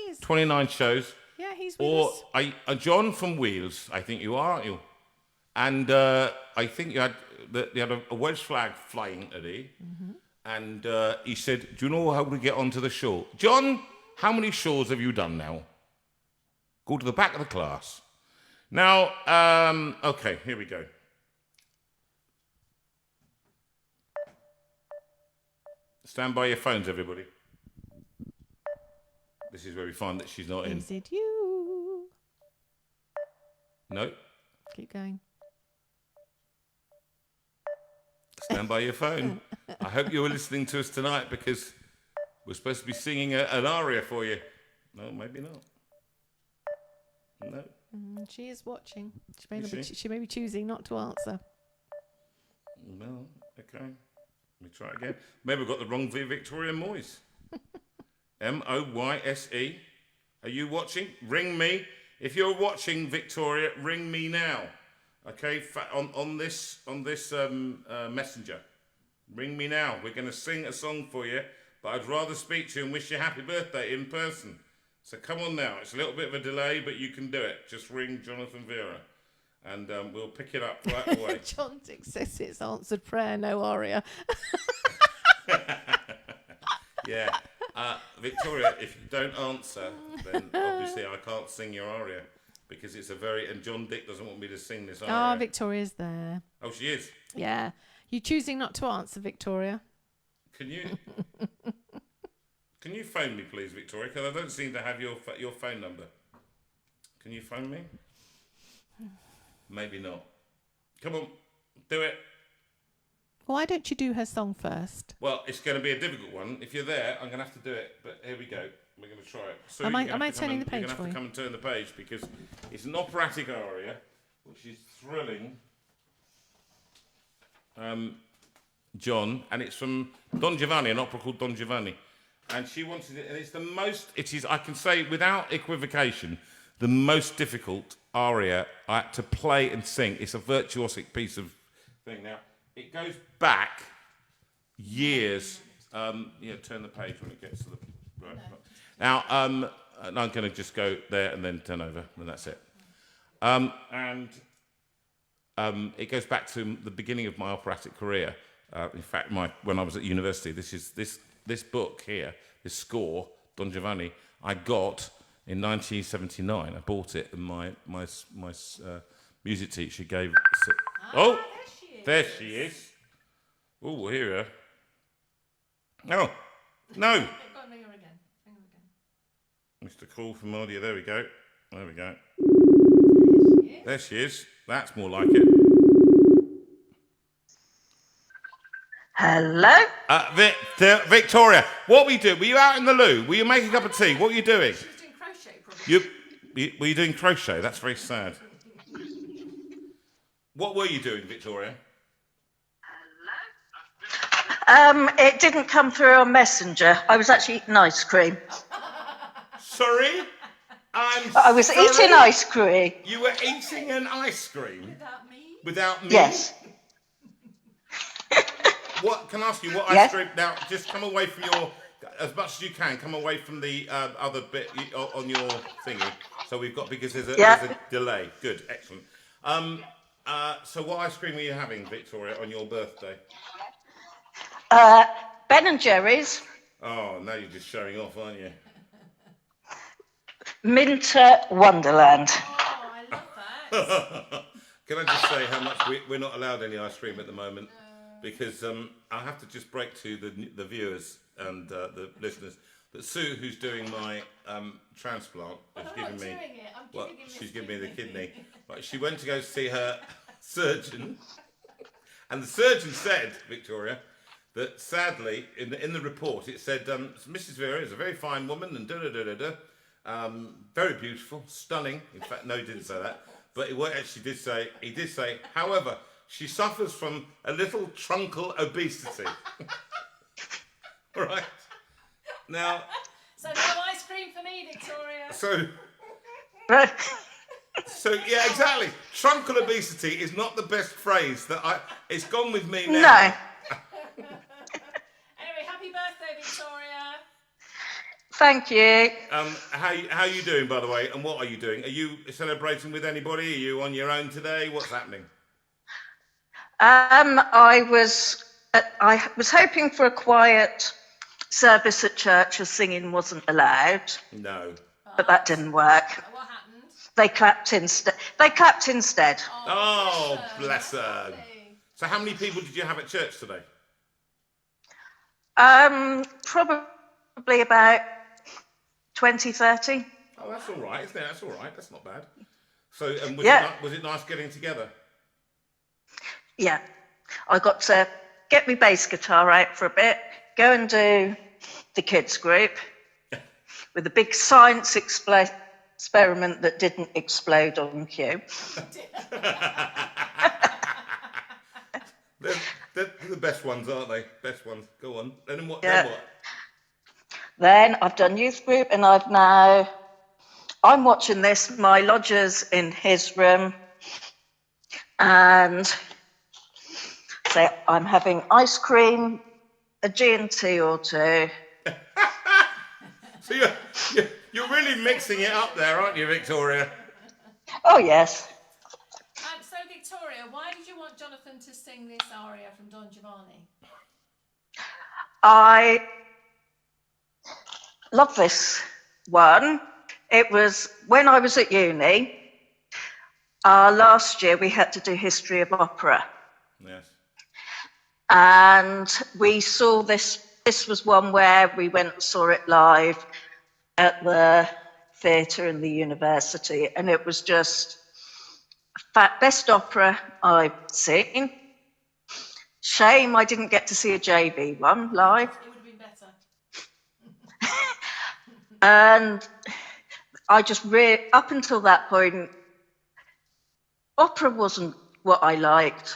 is. 29 shows. Yeah, he's with us. John from Wheels, I think you are, aren't you? And I think you had a Welsh flag flying today. Mm-hmm. And he said, do you know how to get onto the shore? John, how many shores have you done now? Go to the back of the class. Now, okay, here we go. Stand by your phones, everybody. This is where we find that she's not in. Is it you? No. Keep going. Stand by your phone. I hope you were listening to us tonight because we're supposed to be singing an aria for you. No, maybe not. No. She is watching. She may be choosing not to answer. Well, okay. Let me try it again. Maybe we've got the wrong Victoria Moyes. Moyse. Are you watching? Ring me. If you're watching, Victoria, ring me now. Okay, on this messenger. Ring me now. We're going to sing a song for you, but I'd rather speak to you and wish you happy birthday in person. So come on now. It's a little bit of a delay, but you can do it. Just ring Jonathan Vera, and we'll pick it up right away. John Dick says it's answered prayer, no aria. Yeah. Victoria, if you don't answer, then obviously I can't sing your aria because it's and John Dick doesn't want me to sing this aria. Ah, Victoria's there. Oh, she is? Yeah. You choosing not to answer, Victoria? Can you phone me, please, Victoria? Because I don't seem to have your phone number. Can you phone me? Maybe not. Come on, do it. Why don't you do her song first? Well, it's going to be a difficult one. If you're there, I'm going to have to do it. But here we go. We're going to try it. So Am I turning the page You're going to have to come and turn the page because it's an operatic aria, which is thrilling. John, and it's from Don Giovanni, an opera called Don Giovanni. And she wanted it, and I can say without equivocation, the most difficult aria I had to play and sing. It's a virtuosic piece of thing. Now, it goes back years. Turn the page when it gets to the... Right. Now, I'm going to just go there and then turn over, and that's it. It goes back to the beginning of my operatic career. In fact, when I was at university, this book here, this score, Don Giovanni, I got in 1979. I bought it, and my music teacher gave. Oh, there she is. Oh, here. Oh, no. Ring her again. Mr. Call from audio. There we go. There she is. That's more like it. Hello? Victoria, what were you doing? Were you out in the loo? Were you making a cup of tea? What were you doing? She was doing crochet, probably. Were you doing crochet? That's very sad. What were you doing, Victoria? It didn't come through on Messenger. I was actually eating ice cream. Sorry? I was eating ice cream. You were eating an ice cream? Without me? Yes. What can I ask you? What Yes. ice cream? Now, just come away from as much as you can. Come away from the other bit on your thingy. So we've got because there's a delay. Good, excellent. So what ice cream are you having, Victoria, on your birthday? Ben and Jerry's. Oh, now you're just showing off, aren't you? Minter Wonderland. Oh, I love that. Can I just say how much we're not allowed any ice cream at the moment? Because I have to just break to the viewers and the listeners that Sue, who's doing my transplant, has given me. She's given me the kidney. Right, she went to go see her surgeon, and the surgeon said, Victoria, that sadly in the report it said Mrs. Vera is a very fine woman and very beautiful, stunning. In fact, no, he didn't say that, but he did say, however, she suffers from a little truncal obesity. Right. Now. So no ice cream for me, Victoria. So yeah, exactly. Truncal obesity is not the best phrase it's gone with me now. No. Anyway, happy birthday, Victoria. Thank you. How are you doing, by the way? And what are you doing? Are you celebrating with anybody? Are you on your own today? What's happening? I was hoping for a quiet service at church as singing wasn't allowed. No. But that didn't work. What happened? They clapped instead. Oh, bless her. So how many people did you have at church today? Probably about 20, 30. Oh, that's all right, isn't it? That's all right. That's not bad. So was it nice getting together? Yeah. I got to get my bass guitar out for a bit, go and do the kids group with a big science experiment that didn't explode on cue. They're the best ones, aren't they? Best ones. Go on. Then what? Then I've done youth group, and I'm watching this. My lodger's in his room, and so I'm having ice cream, a G&T or two. So you're really mixing it up there, aren't you, Victoria? Oh, yes. So, Victoria, why did you want Jonathan to sing this aria from Don Giovanni? I love this one. It was when I was at uni. Last year we had to do history of opera. Yes. And we saw this. This was one where we went and saw it live at the theatre in the university, and it was just best opera I've seen. Shame I didn't get to see a JB one live. It would have been better. And I just up until that point, opera wasn't what I liked,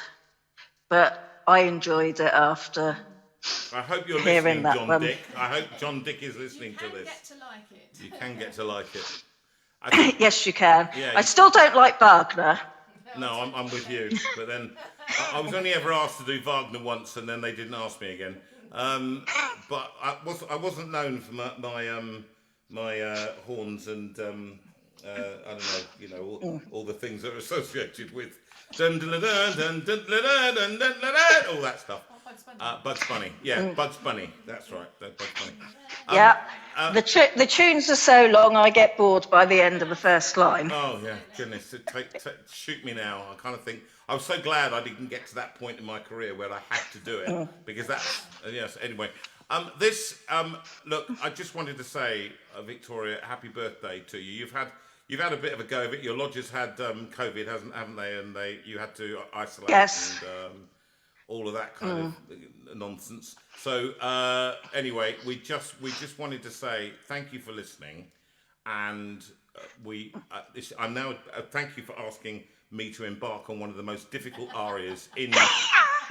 but I enjoyed it after. I hope you're hearing listening, that John one. Dick. I hope John Dick is listening to this. You can get to like it. You can get to like it. I think, Yes, you can. Yeah, I still don't like Wagner. no, I'm with you. But then I was only ever asked to do Wagner once, and then they didn't ask me again. But I wasn't known for my horns and I don't know, all the things that are associated with dun dun dun dun dun dun dun dun dun dun, all that stuff. Bugs Bunny. Yeah, Bugs Bunny. That's right. That's Bugs Bunny. Yeah. The tunes are so long, I get bored by the end of the first line. Oh yeah, goodness! Shoot me now. I kind of think I was so glad I didn't get to that point in my career where I had to do it because that's yes. Anyway, look, I just wanted to say, Victoria, happy birthday to you. You've had a bit of a go of it. Your lodgers had COVID, haven't they? And you had to isolate. Yes. And, all of that kind of nonsense. So anyway, we just wanted to say thank you for listening, and I'm now thank you for asking me to embark on one of the most difficult arias in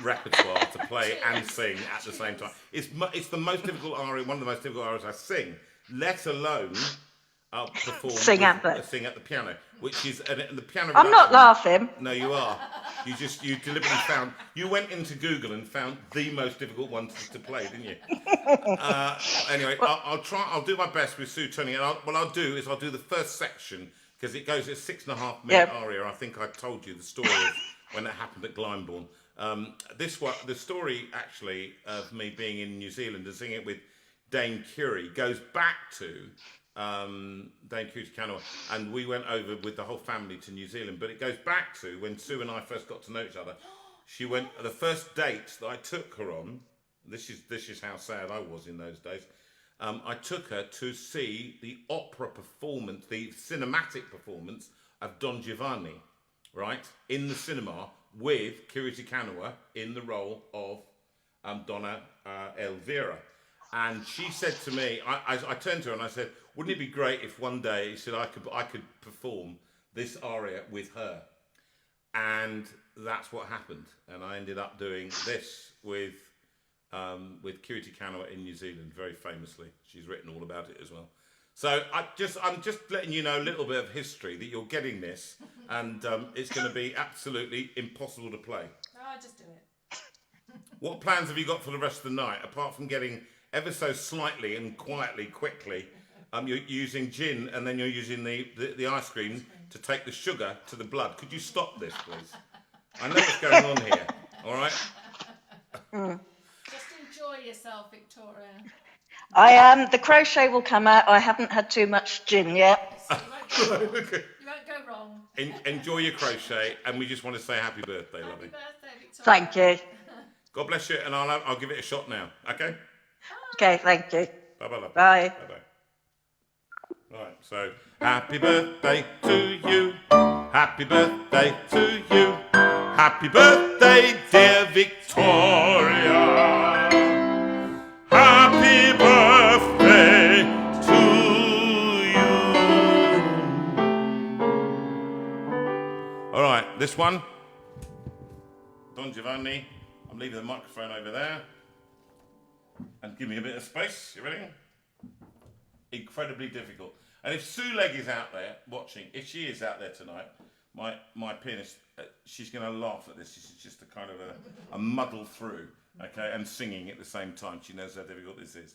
repertoire to play and sing at the same time. It's the most difficult aria, one of the most difficult arias I sing, let alone perform sing at the piano, which is and the piano. I'm not laughing. No, you are. You deliberately you went into Google and found the most difficult one to play, didn't you? Anyway, I'll do my best with Sue Tony, and what I'll do is I'll do the first section because it goes at 6.5 minute aria. I think I told you the story of when that happened at Glyndebourne. The story actually of me being in New Zealand and singing it with Dame Curie goes back to Dame Curie Kanawa, and we went over with the whole family to New Zealand. But it goes back to when Sue and I first got to know each other. She went the first date that I took her on. This is how sad I was in those days. I took her to see the opera performance, the cinematic performance of Don Giovanni, right, in the cinema with Kiriti Kanawa in the role of Donna Elvira. And she said to me, I turned to her and I said, wouldn't it be great if one day, she said, I could perform this aria with her? And that's what happened. And I ended up doing this with Kiriti Kanawa in New Zealand, very famously. She's written all about it as well. So I'm just letting you know a little bit of history that you're getting this, and it's going to be absolutely impossible to play. No, I'll just do it. What plans have you got for the rest of the night, apart from getting ever so slightly and quickly, you're using gin and then you're using the ice cream to take the sugar to the blood. Could you stop this, please? I know what's going on here, all right? Just enjoy yourself, Victoria. The crochet will come out. I haven't had too much gin yet. You won't go wrong. Enjoy your crochet, and we just want to say happy birthday, lovely. Happy birthday, Victoria. Thank you. God bless you, and I'll give it a shot now, okay? Okay, thank you. Bye-bye, lovely. Bye. Bye-bye. Right, so happy birthday to you. Happy birthday to you. Happy birthday, dear Victoria. Happy birthday to you. All right, this one, Don Giovanni. I'm leaving the microphone over there. And give me a bit of space. You ready? Incredibly difficult. And if Sue Legg is out there watching, if she is out there tonight, my pianist, she's going to laugh at this. This is just a kind of a muddle through, okay, and singing at the same time. She knows how difficult this is.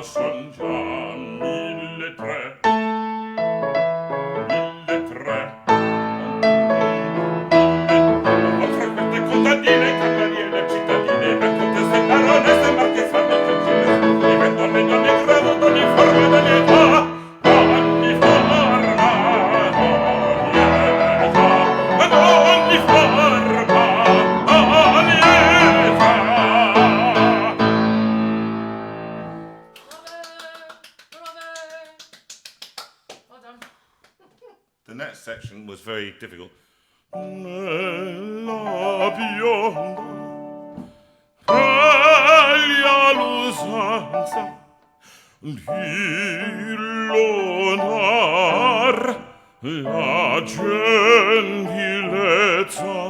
son già 1.300. 1.300. Oltre queste contadine, cavaliere, cittadine, ben conteste baronesse, marchesane, principesse, diventano in ogni grado, ad ogni forma d'età, ogni forma ad ogni forma The next section was very difficult. Nella bionda paglia l'usanza di lonar la gentilezza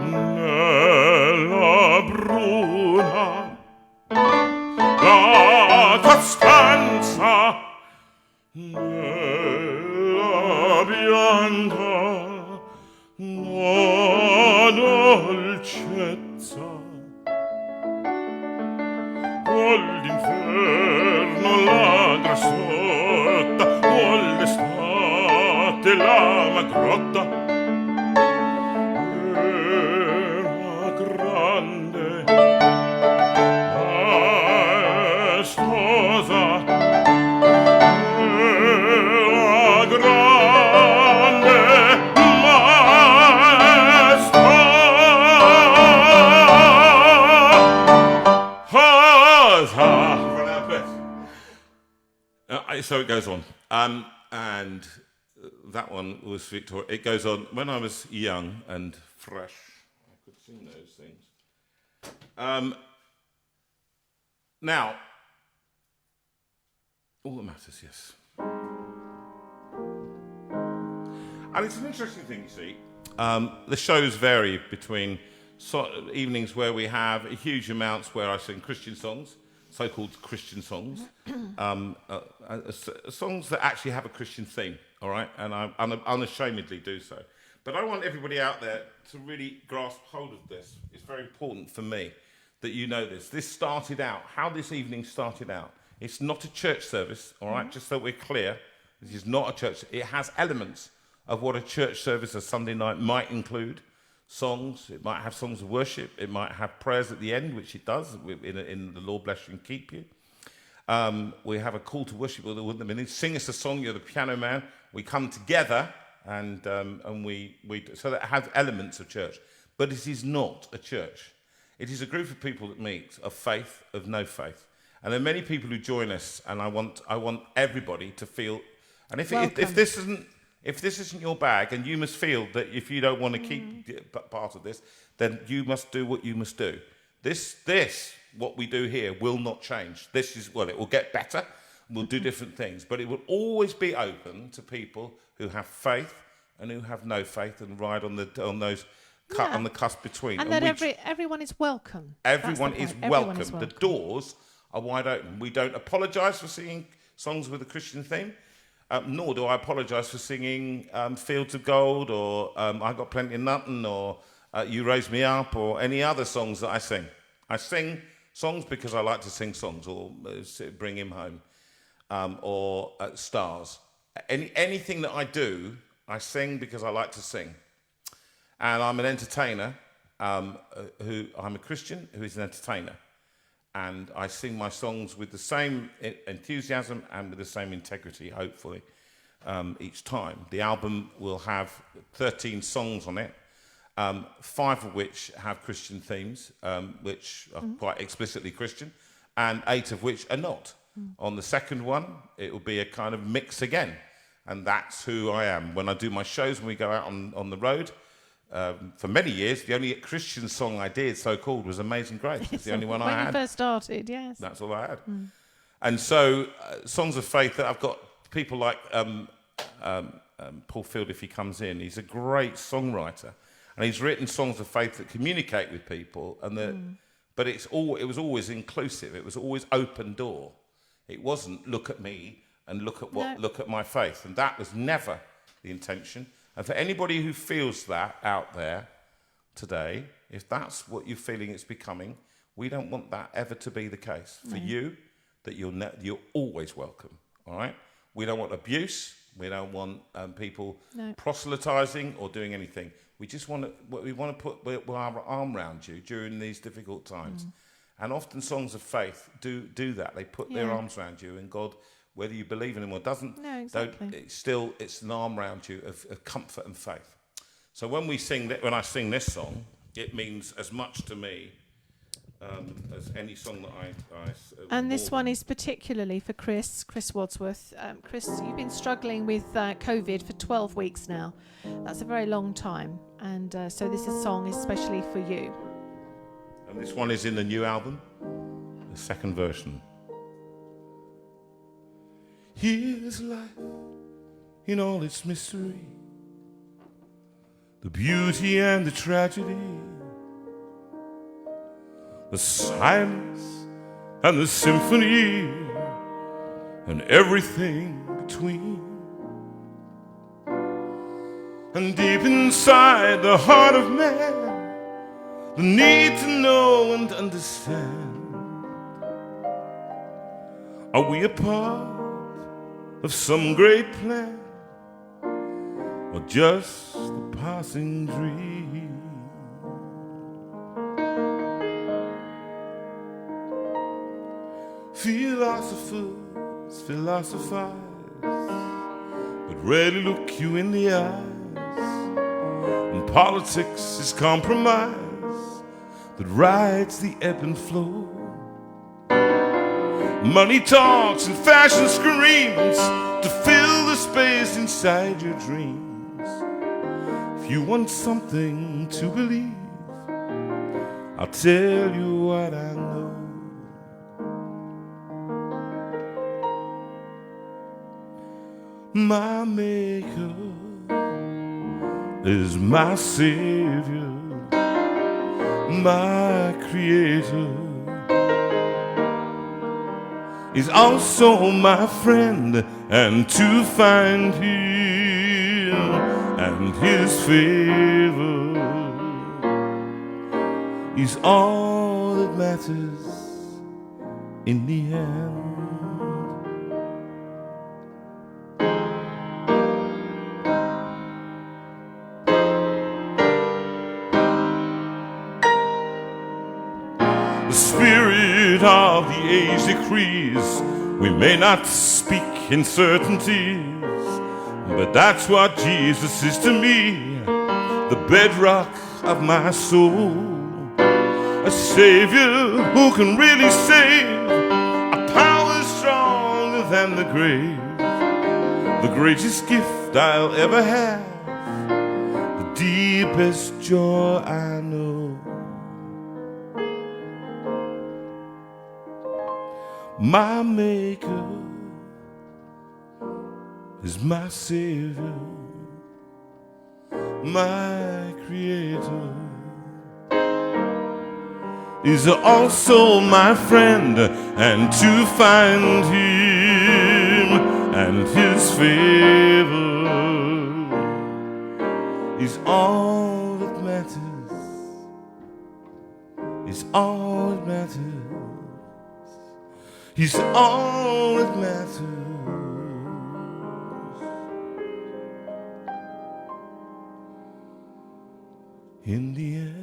nella bruna la costanza nella bianca la dolcezza vuol l'inferno la grassotta vuol l'estate la magrotta era grande maestosa era grande so it goes on. And that one was Victoria. It goes on. When I was young and fresh, I could sing those things. Now, all that matters, yes. And it's an interesting thing, you see. The shows vary between evenings where we have huge amounts where I sing Christian songs, so-called Christian songs, songs that actually have a Christian theme, all right? And I unashamedly do so. But I want everybody out there to really grasp hold of this. It's very important for me that you know this. This started out, how this evening started out. It's not a church service, all right? Just so we're clear, this is not a church. It has elements of what a church service, a Sunday night, might include. Songs, it might have songs of worship, it might have prayers at the end, which it does, in the Lord bless you and keep you. We have a call to worship with the minute. Sing us a song, you're the piano man. We come together and we so that it has elements of church. But it is not a church. It is a group of people that meet, of faith, of no faith. And there are many people who join us, and I want everybody to feel, and if this isn't your bag, and you must feel that if you don't want to keep part of this, then you must do what you must do. This, what we do here, will not change. This is, well, it will get better. We'll do different things, but it will always be open to people who have faith and who have no faith, and ride on the cusp between. And that everyone is welcome. Everyone is welcome. The doors are wide open. We don't apologise for singing songs with a Christian theme. Nor do I apologise for singing Fields of Gold or I Got Plenty of Nuttin' or You Raise Me Up or any other songs that I sing. I sing songs because I like to sing songs, or Bring Him Home, or Stars. Anything that I do, I sing because I like to sing. And I'm an entertainer, I'm a Christian who is an entertainer. And I sing my songs with the same enthusiasm and with the same integrity, hopefully, each time. The album will have 13 songs on it, 5 of which have Christian themes, which are quite explicitly Christian, and 8 of which are not. On the second one, it will be a kind of mix again. And that's who I am. When I do my shows, when we go out on the road, for many years, the only Christian song I did, so-called, was Amazing Grace. It's the only one I had. When you first started, yes. That's all I had. And so, songs of faith that I've got people like Paul Field, if he comes in. He's a great songwriter. And he's written songs of faith that communicate with people. But it was always inclusive. It was always open door. It wasn't look at me and look at my faith. And that was never the intention. And for anybody who feels that out there today, if that's what you're feeling it's becoming, we don't want that ever to be the case. For you, that you're always welcome. All right. We don't want abuse. We don't want people proselytizing or doing anything. We just want to put our arm around you during these difficult times. And often songs of faith do that. They put their arms around you, and God, whether you believe in Him or doesn't, it's an arm around you of comfort and faith. So when I sing this song, it means as much to me as any song that I and this one is particularly for Chris Wadsworth. Chris, you've been struggling with COVID for 12 weeks now. That's a very long time, and so this song is especially for you. And this one is in the new album, the second version. Here's life in all its mystery, the beauty and the tragedy, the silence and the symphony, and everything between. And deep inside the heart of man, the need to know and understand. Are we a part of some great plan, or just a passing dream? Philosophers philosophize, but rarely look you in the eyes. And politics is compromise that rides the ebb and flow. Money talks and fashion screams to fill the space inside your dreams. If you want something to believe, I'll tell you what I know. My maker is my savior, my creator is also my friend, and to find him and his favor is all that matters in the end. The spirit of the age decrees we may not speak in certainties, but that's what Jesus is to me, the bedrock of my soul. A savior who can really save, a power stronger than the grave, the greatest gift I'll ever have, the deepest joy I know. My maker is my savior, my creator is also my friend, and to find him and his favor is all that matters, is all that matters. He's all that matters in the end.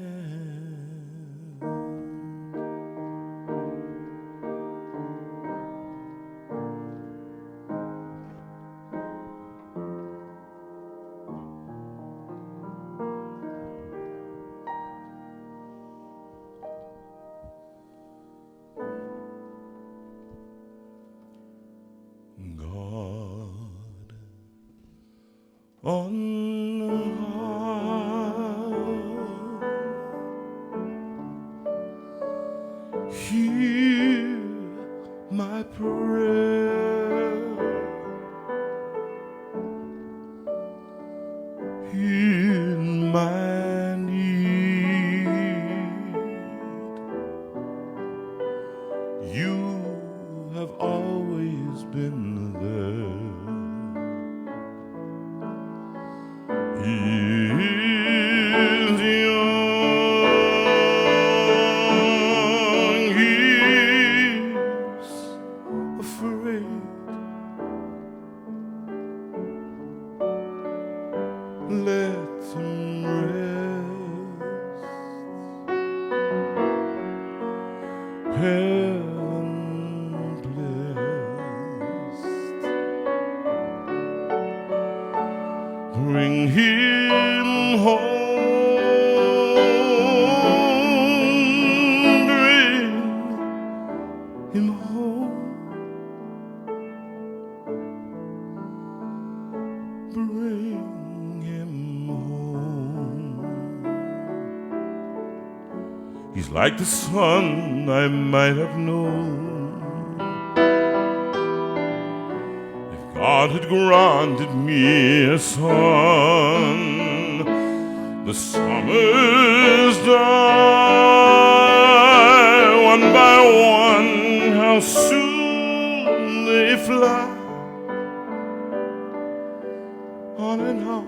God on high, hear my prayer, in my need. You have always been there. In the young years afraid. Let him rest. Heaven blessed. Bring him home. Bring him home. Bring him home. He's like the son I might have known if God had granted me a son. The summers die one by one. How soon they fly. On and on,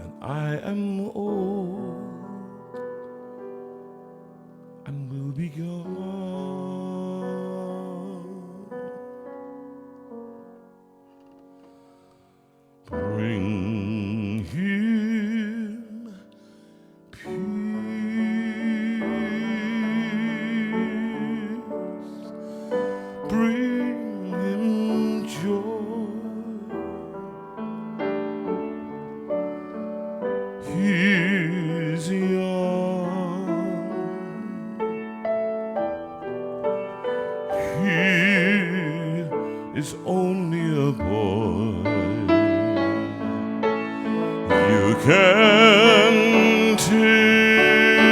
and I am old and will be gone. Bring him peace, bring him joy. He's young. He is only a boy. You can take,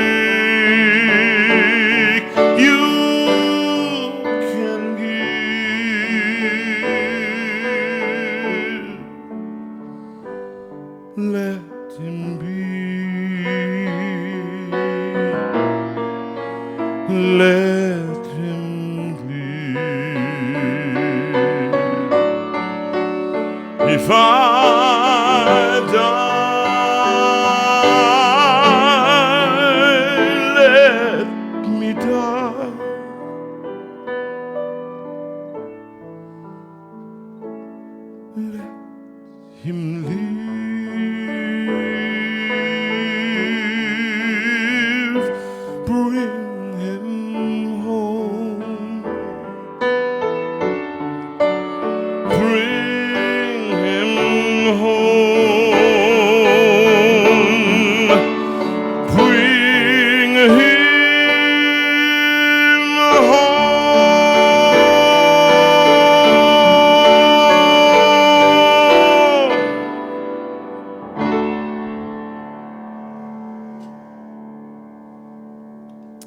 you can give. Let him be. Let him be. If I die, let me die. Let him live. Bring him home. Bring him home. Bring him home.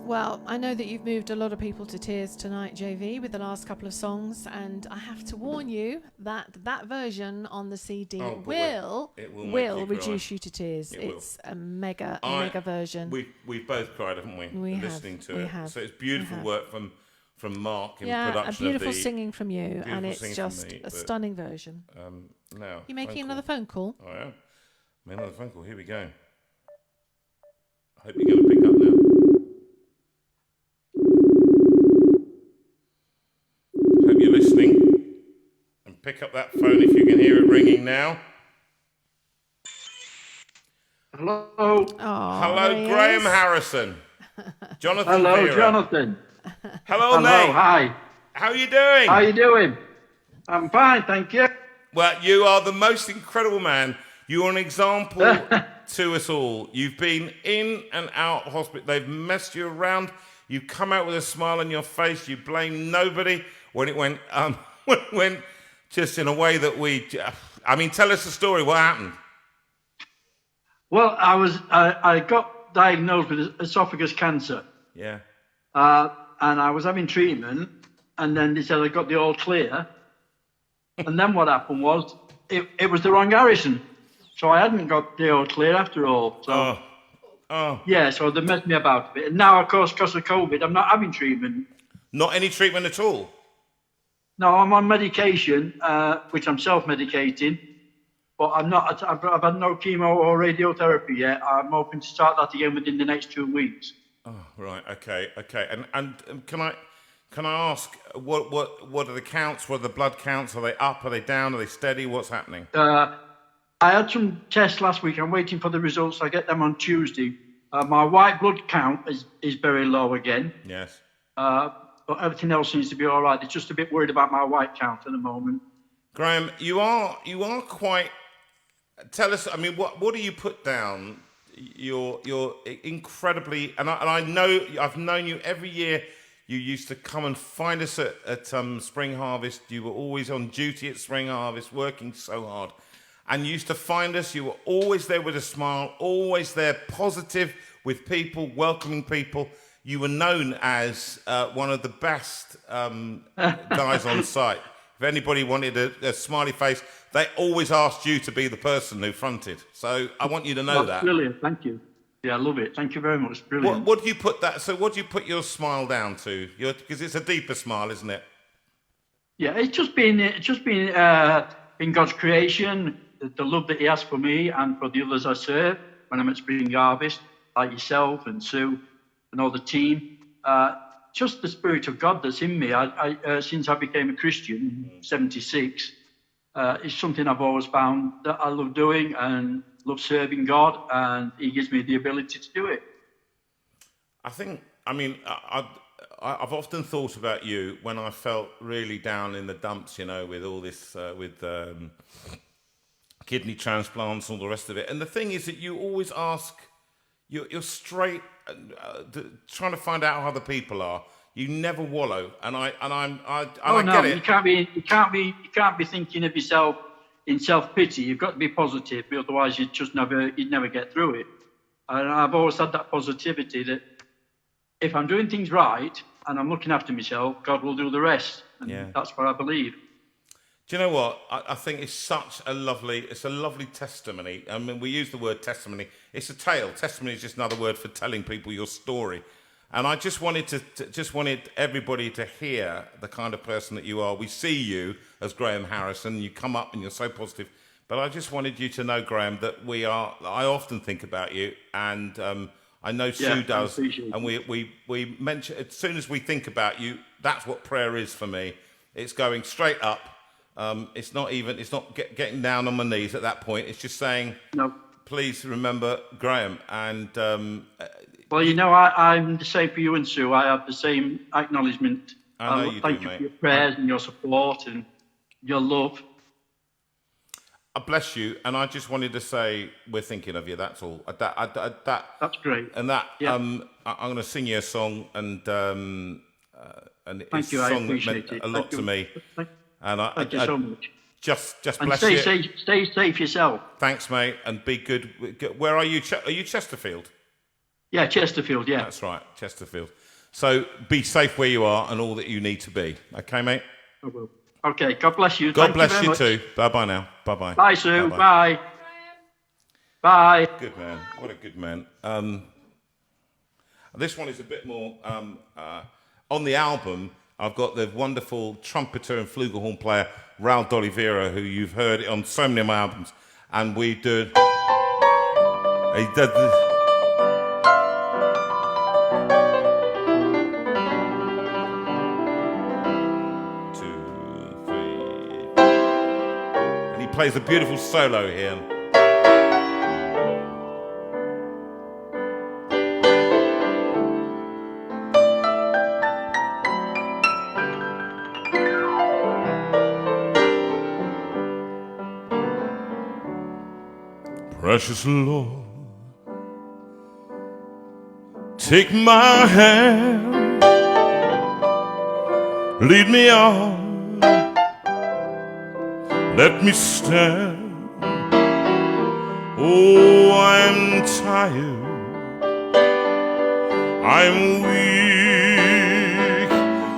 Well, I know that you've moved a lot of people to tears tonight, JV, with the last couple of songs, and I have to warn you that that version on the CD Oh, but will it will make you reduce cry. you to tears. It will. It's a mega version. We've both cried, haven't we? We have, Listening to we it. have, So it's beautiful we have. work from Mark in Yeah, a production beautiful of the. singing from you, and beautiful it's singing from just me, a but, stunning version. Now. You making phone another call. phone call? I am. Make another phone call. Here we go. I hope you're going to pick up now. Hope you're listening. And pick up that phone if you can hear it ringing now. Hello. Oh, Hello, there he Graham is. Harrison. Jonathan Hello, Vera. Jonathan. Hello, Hello, mate. hi. How are you doing? How you doing? I'm fine, thank you. Well, you are the most incredible man. You are an example to us all. You've been in and out of hospital. They've messed you around. You come out with a smile on your face. You blame nobody when it went went just in a way that I mean, tell us the story. What happened? Well, I got diagnosed with esophagus cancer. Yeah. And I was having treatment, and then they said I got the all clear. And then what happened was, it was the wrong Harrison. So I hadn't got the all clear after all. So, yeah, so they messed me about a bit. And now, of course, because of COVID, I'm not having treatment. Not any treatment at all? No, I'm on medication, which I'm self-medicating. But I've had no chemo or radiotherapy yet. I'm hoping to start that again within the next 2 weeks. Oh, right. Okay. And can I Can I ask, what are the counts? What are the blood counts? Are they up? Are they down? Are they steady? What's happening? I had some tests last week. I'm waiting for the results. I get them on Tuesday. My white blood count is very low again. Yes. But everything else seems to be all right. It's just a bit worried about my white count at the moment. Graham, you are quite. Tell us. I mean, what do you put down? You're incredibly, and I know I've known you every year. You used to come and find us at Spring Harvest. You were always on duty at Spring Harvest, working so hard. And you used to find us. You were always there with a smile, always there, positive with people, welcoming people. You were known as one of the best guys on site. If anybody wanted a smiley face, they always asked you to be the person who fronted. So I want you to know that. Brilliant, thank you. Yeah, I love it. Thank you very much. Brilliant. What do you put that? So what do you put your smile down to? Because it's a deeper smile, isn't it? Yeah, it's just been in God's creation, the love that He has for me and for the others I serve when I'm at Spring Harvest, like yourself and Sue and all the team. Just the Spirit of God that's in me. I since I became a Christian in '76, it's something I've always found that I love doing and love serving God, and He gives me the ability to do it. I've often thought about you when I felt really down in the dumps, with all this, kidney transplants, all the rest of it. And the thing is that you always ask, you're straight, trying to find out how other people are. You never wallow, and I get it. You can't be thinking of yourself in self-pity. You've got to be positive, otherwise you'd never get through it. And I've always had that positivity that if I'm doing things right and I'm looking after myself, God will do the rest. And that's what I believe. Do you know what? I think it's a lovely testimony. I mean, we use the word testimony. It's a tale. Testimony is just another word for telling people your story. And I just wanted everybody to hear the kind of person that you are. We see you as Graham Harrison. You come up and you're so positive. But I just wanted you to know, Graham, that I often think about you, and I know Sue does. And we mention, as soon as we think about you, that's what prayer is for me. It's going straight up. It's not getting down on my knees at that point. It's just saying, no, please remember Graham. And well, I'm the same for you and Sue. I have the same acknowledgement. I know you thank do, you mate. for your prayers and your support and your love. I bless you, and I just wanted to say we're thinking of you. That's all. That's great. And that I'm going to sing you a song, and thank you. I appreciate it. A lot to me. Thank you so much. Just and bless stay you. Safe, stay safe yourself. Thanks, mate, and be good. Where are you? Are you Chesterfield? Yeah, Chesterfield. Yeah, that's right, Chesterfield. So be safe where you are and all that you need to be. Okay, mate. I will. Okay. God bless you. God bless you too. Bye bye now. Bye bye. Bye, Sue. Bye. Bye. Good man. What a good man. This one is a bit more on the album. I've got the wonderful trumpeter and flugelhorn player Raul D'Oliveira, who you've heard on so many of my albums, and we did. He did this. 2, 3, and he plays a beautiful solo here. Precious Lord, take my hand, lead me on, let me stand. Oh, I'm tired, I'm weak,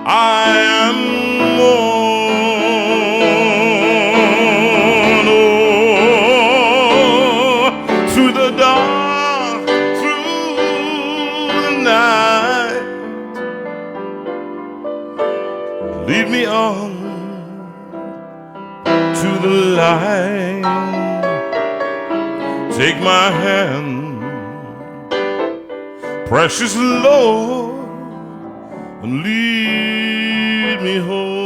I am worn. Through the dark, through the night, lead me on to the light. Take my hand, precious Lord, and lead me home.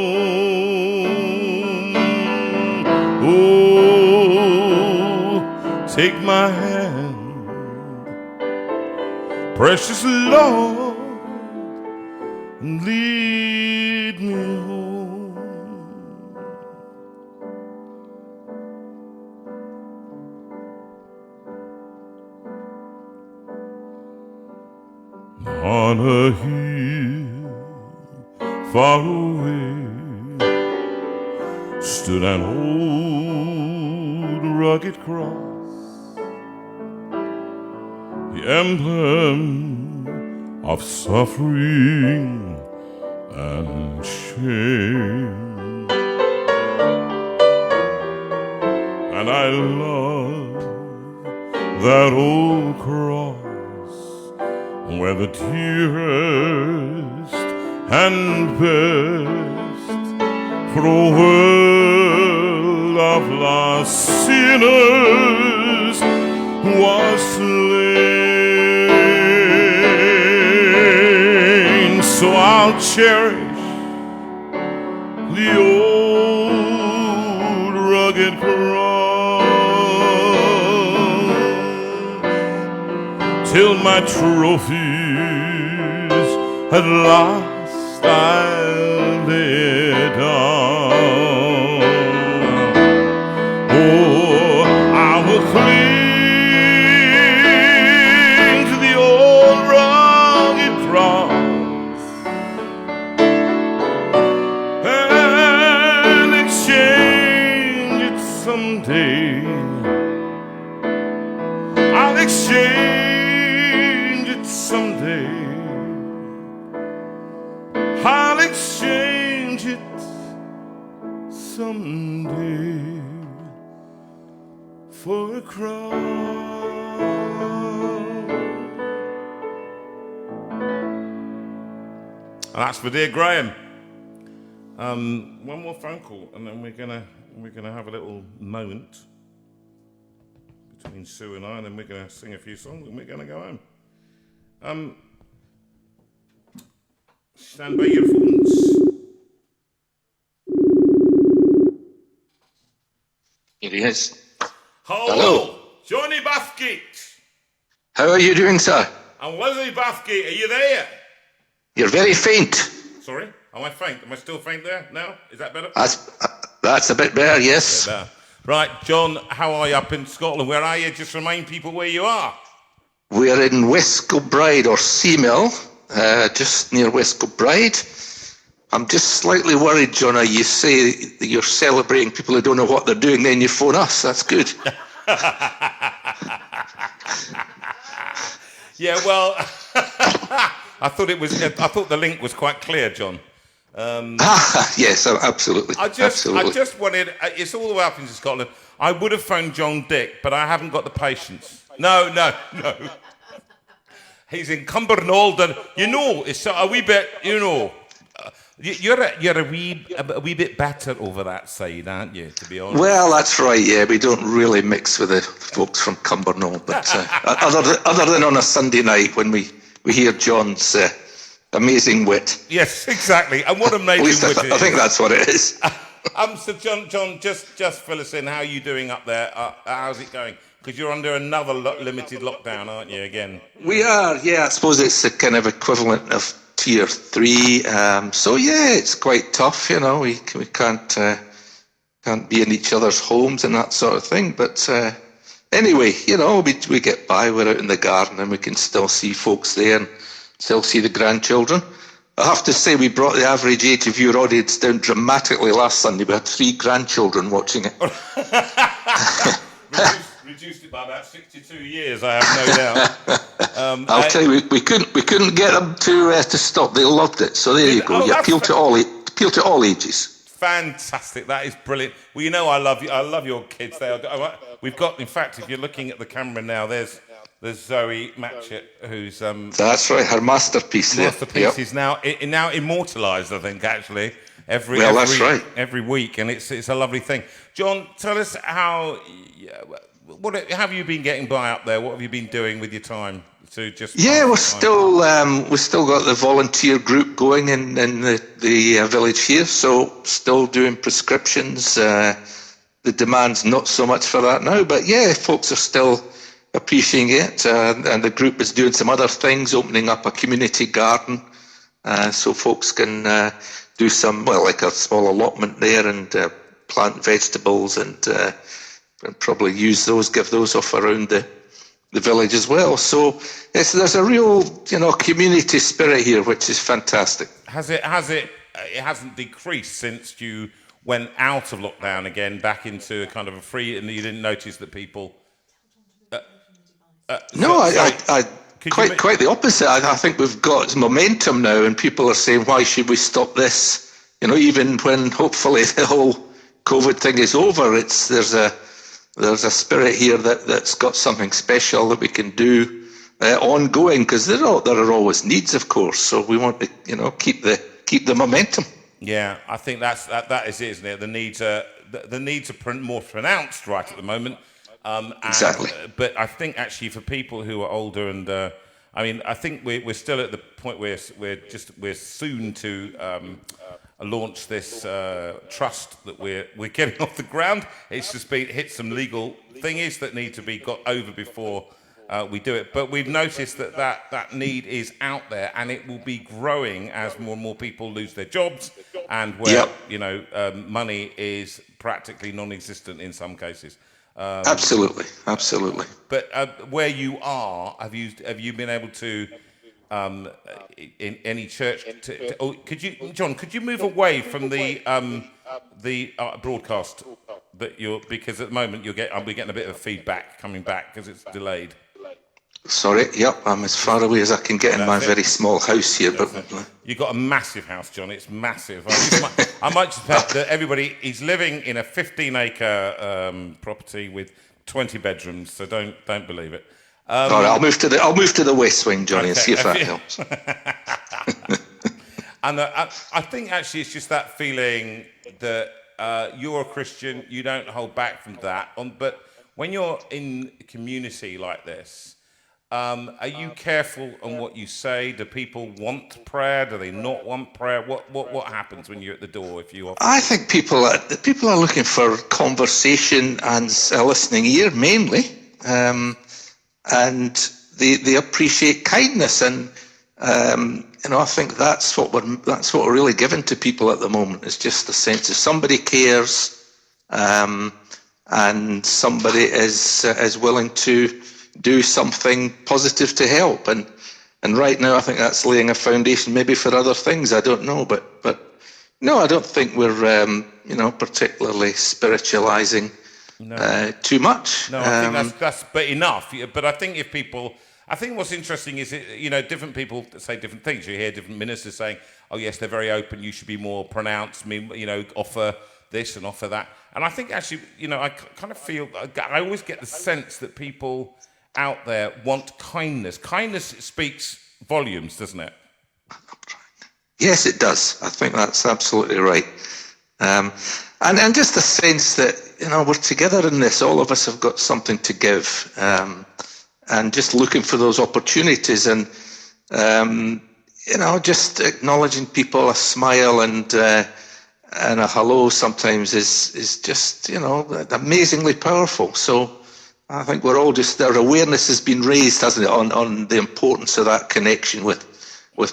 Oh, take my hand, precious Lord, and lead me home. On a hill far away stood an old rugged cross, the emblem of suffering and shame. And I love that old cross, where the dearest and best for a world of lost sinners was slain. So I'll cherish the old rugged cross till my trophies at last I'll lay down. Oh, I will cling to the old rugged cross and exchange it someday. I'll exchange it someday. I'll exchange it someday for a crown. And that's for dear Graham. One more phone call, and then we're gonna have a little moment between Sue and I, and then we're gonna sing a few songs, and we're gonna go home. Stand by your phones. Here he is. Hello, Johnny Bathgate. How are you doing, sir? And Leslie Bathgate, are you there? You're very faint. Sorry, am I faint? Am I still faint there now? Is that better? That's a bit better, yes. Better. Right, John, how are you up in Scotland? Where are you? Just remind people where you are. We're in West Kilbride, or Seamill, just near West Kilbride. I'm just slightly worried, John. You say that you're celebrating people who don't know what they're doing, then you phone us. That's good. Yeah, well, I thought the link was quite clear, John. Yes, absolutely. I just wanted. It's all the way up into Scotland. I would have phoned John Dick, but I haven't got the patience. No. He's in Cumbernauld, and it's a wee bit. You're a wee bit better over that side, aren't you? To be honest. Well, that's right. Yeah, we don't really mix with the folks from Cumbernauld, but other than on a Sunday night when we hear John's amazing wit. Yes, exactly. And what amazing wit it is. I think that's what it is. So John, just fill us in. How are you doing up there? How's it going? Because you're under another limited lockdown, aren't you? Again. We are. Yeah, I suppose it's the kind of equivalent of Tier 3. So yeah, it's quite tough. We can't be in each other's homes and that sort of thing. But anyway, we get by. We're out in the garden and we can still see folks there and still see the grandchildren. I have to say, we brought the average age of your audience down dramatically last Sunday. We had 3 grandchildren watching it. Reduced it by about 62 years, I have no doubt. I'll tell you, we couldn't get them to stop. They loved it. So there you go. You appeal to all ages. Fantastic! That is brilliant. Well, I love you. I love your kids. We've got, in fact, if you're looking at the camera now, there's Zoe Matchett, who's that's right, her masterpiece. Masterpiece is now immortalised, I think, actually. Every week, and it's a lovely thing. John, tell us how have you been getting by up there? What have you been doing with your time to just? Yeah, we've still got the volunteer group going in the village here, so still doing prescriptions. The demand's not so much for that now, but yeah, folks are still appreciating it, and the group is doing some other things, opening up a community garden, so folks can do some, well, like a small allotment there, and plant vegetables, and probably use those, give those off around the village as well. So there's a real, community spirit here, which is fantastic. It hasn't decreased since you went out of lockdown again, back into a kind of a free, and you didn't notice that people. Quite the opposite. I think we've got momentum now, and people are saying, why should we stop this? Even when hopefully the whole COVID thing is over, there's a spirit here that's got something special that we can do ongoing, because there are always needs, of course. So we want to, keep the momentum. Yeah, I think that is it, isn't it? The needs are more pronounced right at the moment. Exactly. But I think actually for people who are older, and I think we're still at the point where we're soon to launch this trust that we're getting off the ground. It's just hit some legal thingies that need to be got over before we do it. But we've noticed that need is out there, and it will be growing as more and more people lose their jobs, and where money is practically non-existent in some cases. Absolutely. But where you are, have you been able to, in any church? Could you move away from the broadcast because at the moment we're getting a bit of feedback coming back because it's delayed. Sorry, yep, I'm as far away as I can get in my very small house here. But you've got a massive house, John. It's massive. I might just bet that everybody is living in a 15-acre property with 20 bedrooms. So don't believe it. All right, I'll move to the west wing, Johnny, and see if that helps. And I think actually it's just that feeling that you're a Christian. You don't hold back from that. But when you're in a community like this. Are you careful on what you say? Do people want prayer? Do they not want prayer? What happens when you're at the door if you offer? I think people are looking for conversation and a listening ear mainly, and they appreciate kindness, and I think that's what we're really giving to people at the moment. Is just the sense of somebody cares, and somebody is willing to do something positive to help, and right now I think that's laying a foundation maybe for other things. I don't know, but no, I don't think we're particularly spiritualizing too much. No, I think that's but enough. But I think I think what's interesting is different people say different things. You hear different ministers saying, "Oh yes, they're very open. You should be more pronounced. Offer this and offer that." And I think actually, I kind of feel I always get the sense that people out there want kindness. Kindness speaks volumes, doesn't it? Yes, it does. I think that's absolutely right. And just the sense that, we're together in this. All of us have got something to give. And just looking for those opportunities, and, just acknowledging people, a smile and a hello sometimes is just, amazingly powerful. So I think we're all our awareness has been raised, hasn't it, on the importance of that connection with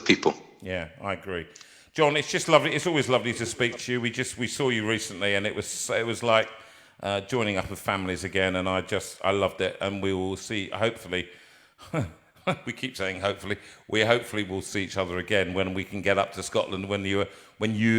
people. Yeah, I agree. John, it's just lovely. It's always lovely to speak to you. We saw you recently, and it was like joining up with families again, and I loved it. And we will see, hopefully, we keep saying hopefully, we hopefully will see each other again when we can get up to Scotland, when you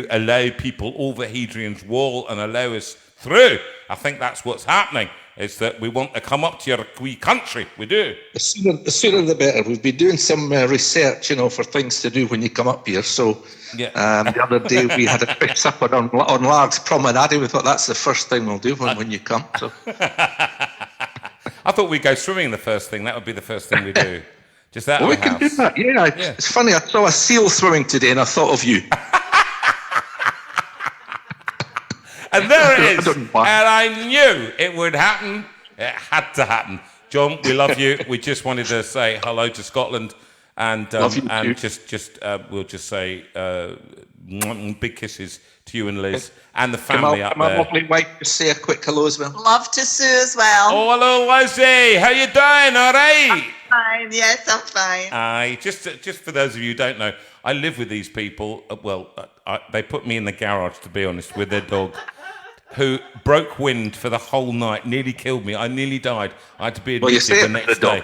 allow people over Hadrian's Wall and allow us through. I think that's what's happening. Is that we want to come up to your wee country. We do. The sooner the better. We've been doing some research, for things to do when you come up here. So the other day we had a quick supper on Largs Promenade. We thought that's the first thing we'll do when you come. So. I thought we'd go swimming the first thing. That would be the first thing we do. Just that. We can do that. Yeah. It's funny. I saw a seal swimming today, and I thought of you. And there it is. And I knew it would happen. It had to happen. John, we love you. We just wanted to say hello to Scotland, and too. we'll just say big kisses to you and Liz and the family up my there. lovely wife, just say a quick hello as well. Love to Sue as well. Oh, hello, Lizzie. How you doing? All right. Fine. Yes, I'm fine. Just for those of you who don't know, I live with these people. They put me in the garage, to be honest, with their dog, who broke wind for the whole night, nearly killed me. I nearly died. I had to be admitted the next day.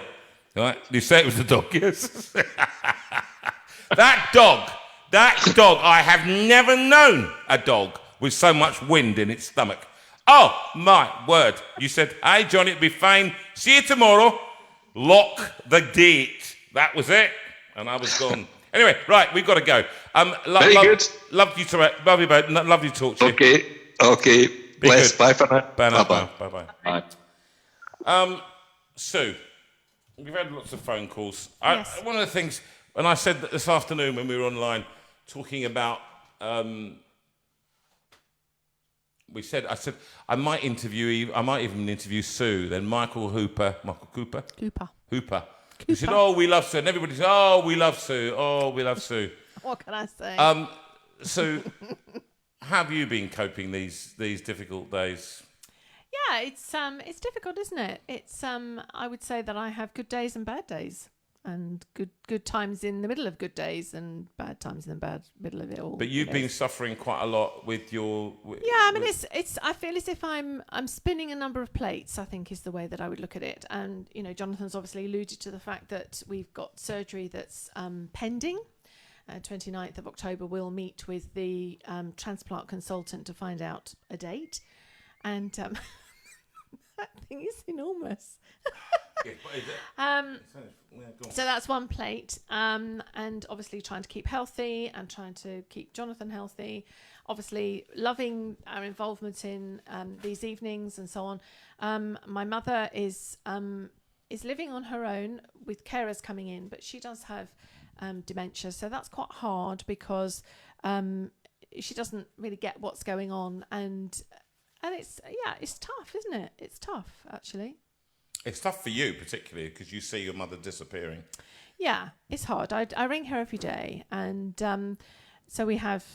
Right? You say it was the dog, yes. That dog, I have never known a dog with so much wind in its stomach. Oh, my word. You said, hey, Johnny, it'll be fine. See you tomorrow. Lock the gate. That was it. And I was gone. Anyway, right, we've got to go. Very good. Love you to talk to you. Okay. Bless. Good. Bye for now. Bye. Sue, we've had lots of phone calls. Yes. One of the things, and I said that this afternoon when we were online talking about, I said I might even interview Sue. Then Michael Cooper. He said, "Oh, we love Sue," and everybody said, "Oh, we love Sue. Oh, we love Sue." What can I say? Sue, how have you been coping these difficult days? Yeah, it's difficult, isn't it? It's I would say that I have good days and bad days, and good times in the middle of good days and bad times in the middle of it all. But you've been suffering quite a lot with your. It's. I feel as if I'm spinning a number of plates, I think, is the way that I would look at it. And Jonathan's obviously alluded to the fact that we've got surgery that's pending. 29th of October, we'll meet with the transplant consultant to find out a date. And that thing is enormous. So that's one plate. And obviously trying to keep healthy and trying to keep Jonathan healthy. Obviously loving our involvement in these evenings and so on. My mother is living on her own with carers coming in, but she does have dementia. So that's quite hard because she doesn't really get what's going on. And it's tough, isn't it? It's tough, actually. It's tough for you, particularly, because you see your mother disappearing. Yeah, it's hard. I ring her every day, and so we have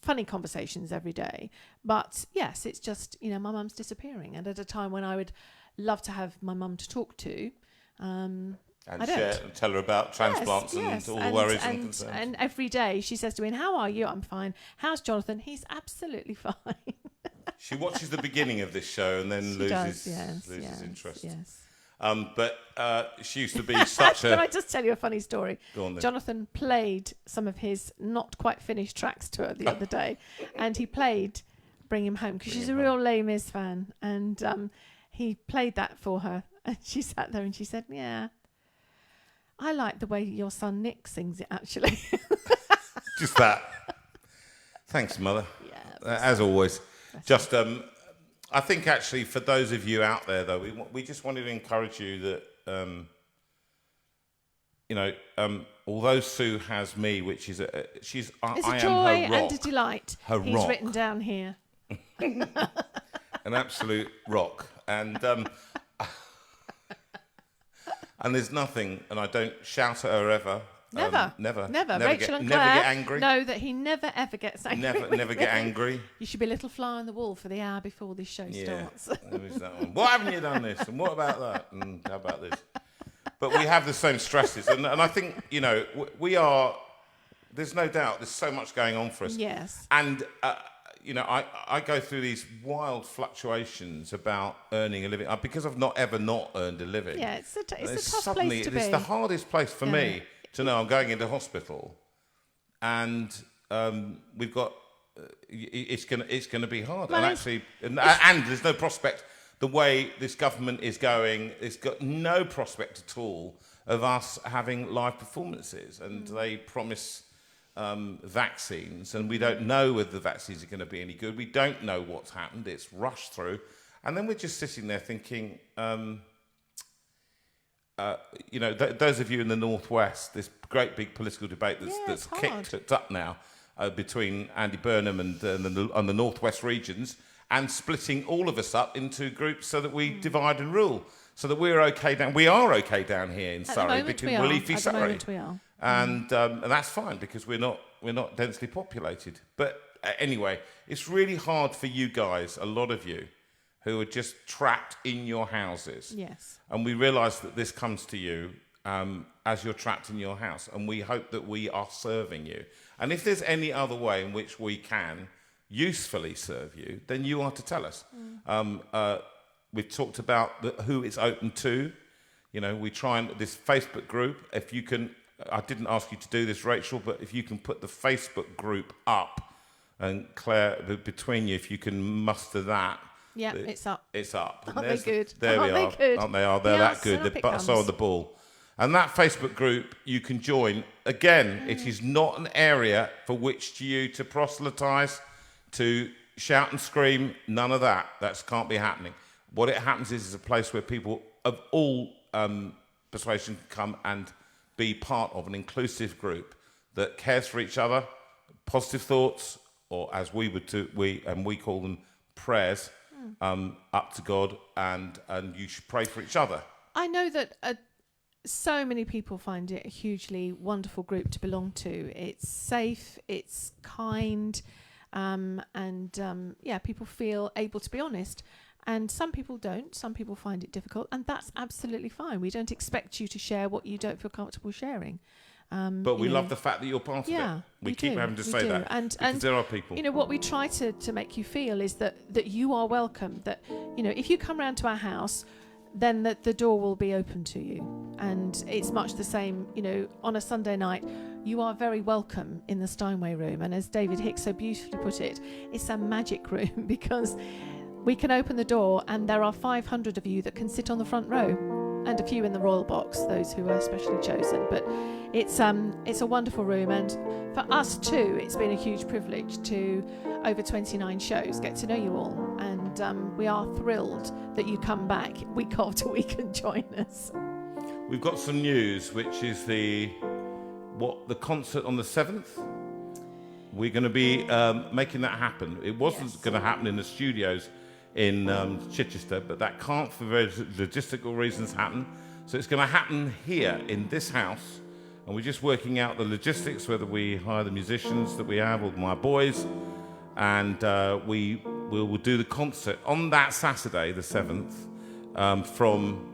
funny conversations every day. But yes, it's just, my mum's disappearing, and at a time when I would love to have my mum to talk to. And share and tell her about transplants and all the worries and concerns. And every day she says to me, "How are you?" "I'm fine." "How's Jonathan?" "He's absolutely fine." She watches the beginning of this show and then loses interest. Yes. But she used to be such a... Can I just tell you a funny story? Go on then. Jonathan played some of his not quite finished tracks to her the other day, and he played "Bring Him Home" because she's a real Les Mis fan, and he played that for her, and she sat there and she said, "Yeah, I like the way your son Nick sings it, actually." Just that. Thanks, Mother. Yeah. As always. Just, I think actually for those of you out there, though, we just wanted to encourage you that, although Sue has me, which is it's a joy and a delight. He's rock. Written down here. An absolute rock, and there's nothing, and I don't shout at her ever. Never. Rachel and Claire never get angry. know that he never ever gets angry. Never get angry. You should be a little fly on the wall for the hour before this show starts. There is that one. What haven't you done this? And what about that? And how about this? But we have the same stresses, and I think we are. There's no doubt. There's so much going on for us. Yes. And I go through these wild fluctuations about earning a living because I've not ever not earned a living. Yeah, it's a tough place to be. It's the hardest place for me to know I'm going into hospital, and we've got it's going to be hard. Well, and actually, and there's no prospect. The way this government is going, it's got no prospect at all of us having live performances, and they promise vaccines, and we don't know whether the vaccines are going to be any good. We don't know what's happened. It's rushed through, and then we're just sitting there thinking. Those of you in the Northwest, this great big political debate that's kicked up now between Andy Burnham and the Northwest regions, and splitting all of us up into groups so that we divide and rule. so that we're okay down. We are okay down here in Surrey because we're leafy At Surrey. the moment we are. And that's fine because we're not densely populated. But anyway, it's really hard for you guys, a lot of you, who are just trapped in your houses. Yes. And we realise that this comes to you as you're trapped in your house, and we hope that we are serving you. And if there's any other way in which we can usefully serve you, then you are to tell us. We've talked about who it's open to. You know, we try and this Facebook group. If you can. I didn't ask you to do this, Rachel, but if you can put the Facebook group up, and Claire, between you, if you can muster that. Yeah, it's up. It's up. Aren't they good? There we are. Aren't they good? Aren't they? They're that good. They're so on the ball. And that Facebook group you can join. Again, it is not an area for which you to proselytise, to shout and scream. None of that. That can't be happening. What it happens is a place where people of all persuasion can come and be part of an inclusive group that cares for each other, positive thoughts, or as we would do, we call them prayers, up to God, and you should pray for each other. I know that so many people find it a hugely wonderful group to belong to. It's safe, it's kind, and people feel able to be honest. And some people don't. Some people find it difficult, and that's absolutely fine. We don't expect you to share what you don't feel comfortable sharing. But we love the fact that you're part of it. We keep having to say that because there are people. You know, what we try to make you feel is that you are welcome. That, you know, if you come round to our house, then the door will be open to you. And it's much the same, you know, on a Sunday night, you are very welcome in the Steinway Room. And as David Hicks so beautifully put it, it's a magic room because we can open the door and there are 500 of you that can sit on the front row, and a few in the royal box, those who are specially chosen. But it's a wonderful room, and for us too, it's been a huge privilege to, over 29 shows, get to know you all, and we are thrilled that you come back week after week and join us. We've got some news, which is the concert on the 7th. We're going to be making that happen. It wasn't going to happen in the studios in Chichester, but that can't, for various logistical reasons, happen. So it's going to happen here in this house, and we're just working out the logistics, whether we hire the musicians that we have or my boys, and we will do the concert on that Saturday, the 7th, from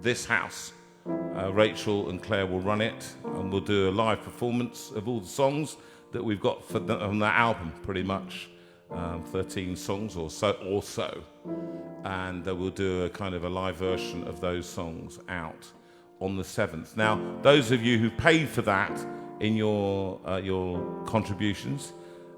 this house. Rachel and Claire will run it, and we'll do a live performance of all the songs that we've got on that album, pretty much. 13 songs or so, and we'll do a kind of a live version of those songs out on the 7th. Now, those of you who paid for that in your contributions,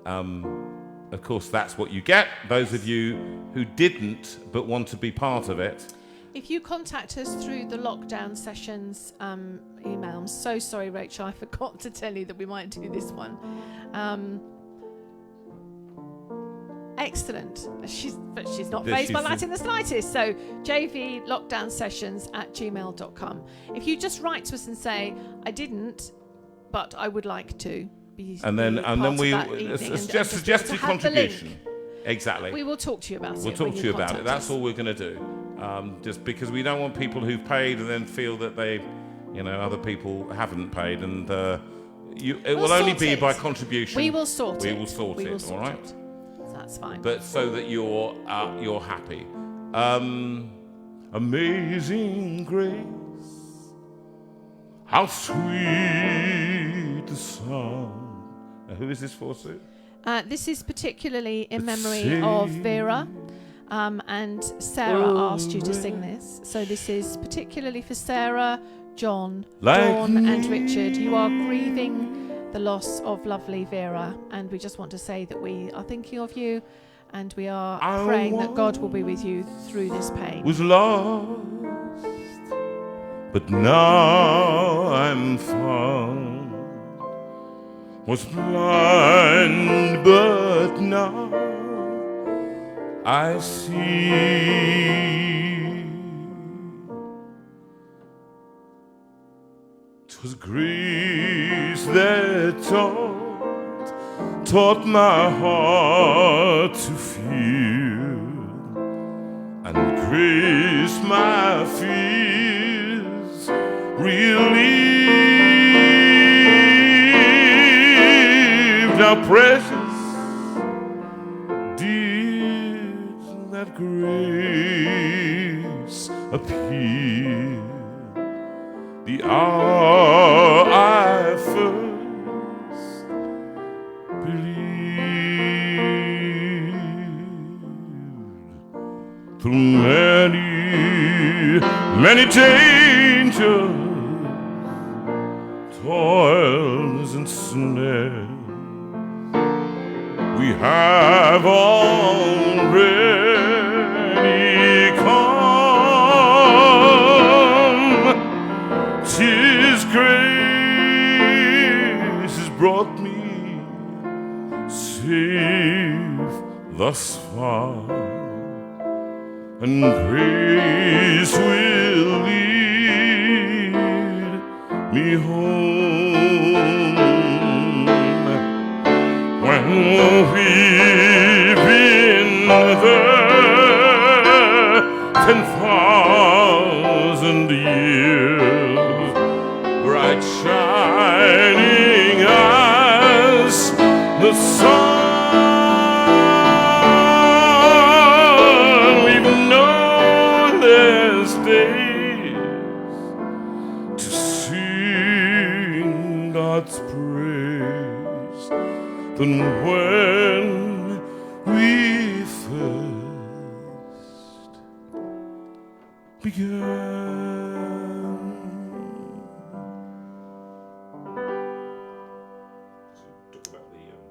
of course, that's what you get. Those of you who didn't but want to be part of it, if you contact us through the lockdown sessions email, I'm so sorry, Rachel, I forgot to tell you that we might do this one. Excellent. She's not phased by that in the slightest. So jvlockdownsessions@gmail.com. If you just write to us and say, I didn't, but I would like to be, and then we suggest your contribution. Exactly. We will talk to you about it. We'll talk to you about it. That's all we're going to do. Just because we don't want people who've paid and then feel that other people haven't paid, and it will only be by contribution. We will sort it. We will sort it. All right. That's fine. But so that you're happy. Amazing grace, how sweet the sound. Now, who is this for, Sue? This is particularly in memory of Vera, and Sarah asked you to sing this. So this is particularly for Sarah, John, Dawn, and Richard. You are grieving the loss of lovely Vera, and we just want to say that we are thinking of you, and we are praying that God will be with you through this pain. Was lost, but now I'm found. Was blind, but now I see. 'Twas grace that taught my heart to feel, and grace my fear precious did that grace appear the hour I first believed. Through many dangers, toils and snares, we have already come. 'Tis grace has brought me safe thus far, and grace will lead me home. When we've been there 10,000 years, bright shining as the sun, we've known there's days to sing God's praise than when we first began.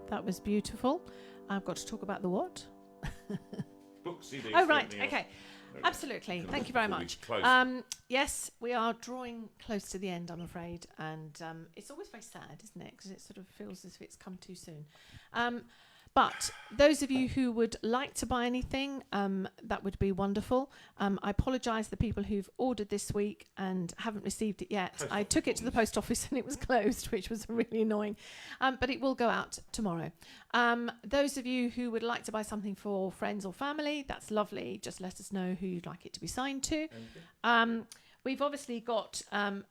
That was beautiful. I've got to talk about the what? Book CD. Oh, right. Okay. Absolutely. Thank you very much. Yes, we are drawing close to the end, I'm afraid. And it's always very sad, isn't it? Because it sort of feels as if it's come too soon. But those of you who would like to buy anything, that would be wonderful. I apologise to the people who've ordered this week and haven't received it yet. I took it to the post office and it was closed, which was really annoying. But it will go out tomorrow. Those of you who would like to buy something for friends or family, that's lovely. Just let us know who you'd like it to be signed to. We've obviously got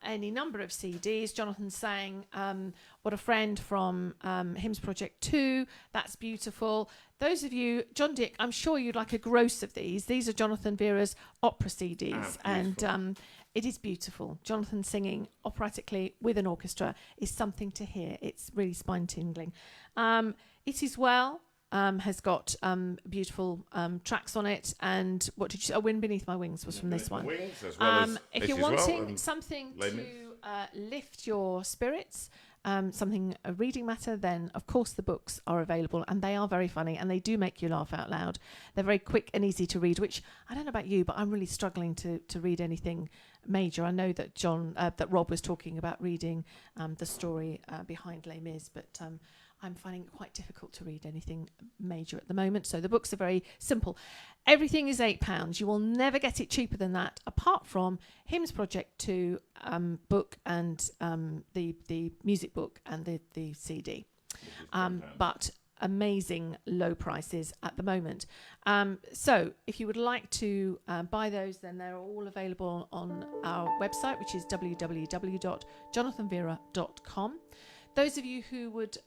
any number of CDs. Jonathan's saying, what a friend from Hymns Project 2. That's beautiful. Those of you, John Dick, I'm sure you'd like a gross of these. These are Jonathan Vera's opera CDs. And it is beautiful. Jonathan singing operatically with an orchestra is something to hear. It's really spine-tingling. It is well. Has got beautiful tracks on it, and what did you say? Oh, Wind Beneath My Wings was from this one. Wings, as well as if you're wanting something to lift your spirits, something a reading matter, then of course the books are available, and they are very funny, and they do make you laugh out loud. They're very quick and easy to read, which I don't know about you, but I'm really struggling to read anything major. I know that that Rob was talking about reading the story behind Les Mis, but I'm finding it quite difficult to read anything major at the moment. So the books are very simple. Everything is £8. You will never get it cheaper than that, apart from Hymns Project 2 book and the music book and the CD. But amazing low prices at the moment. So if you would like to buy those, then they're all available on our website, which is www.jonathanvera.com. Those of you who would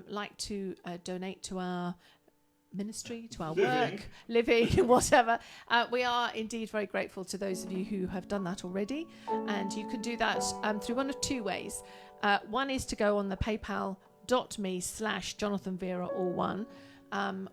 like to donate to our ministry, to our work, living, whatever, we are indeed very grateful to those of you who have done that already. And you can do that through one of two ways. One is to go on the paypal.me/JonathanVera, all one,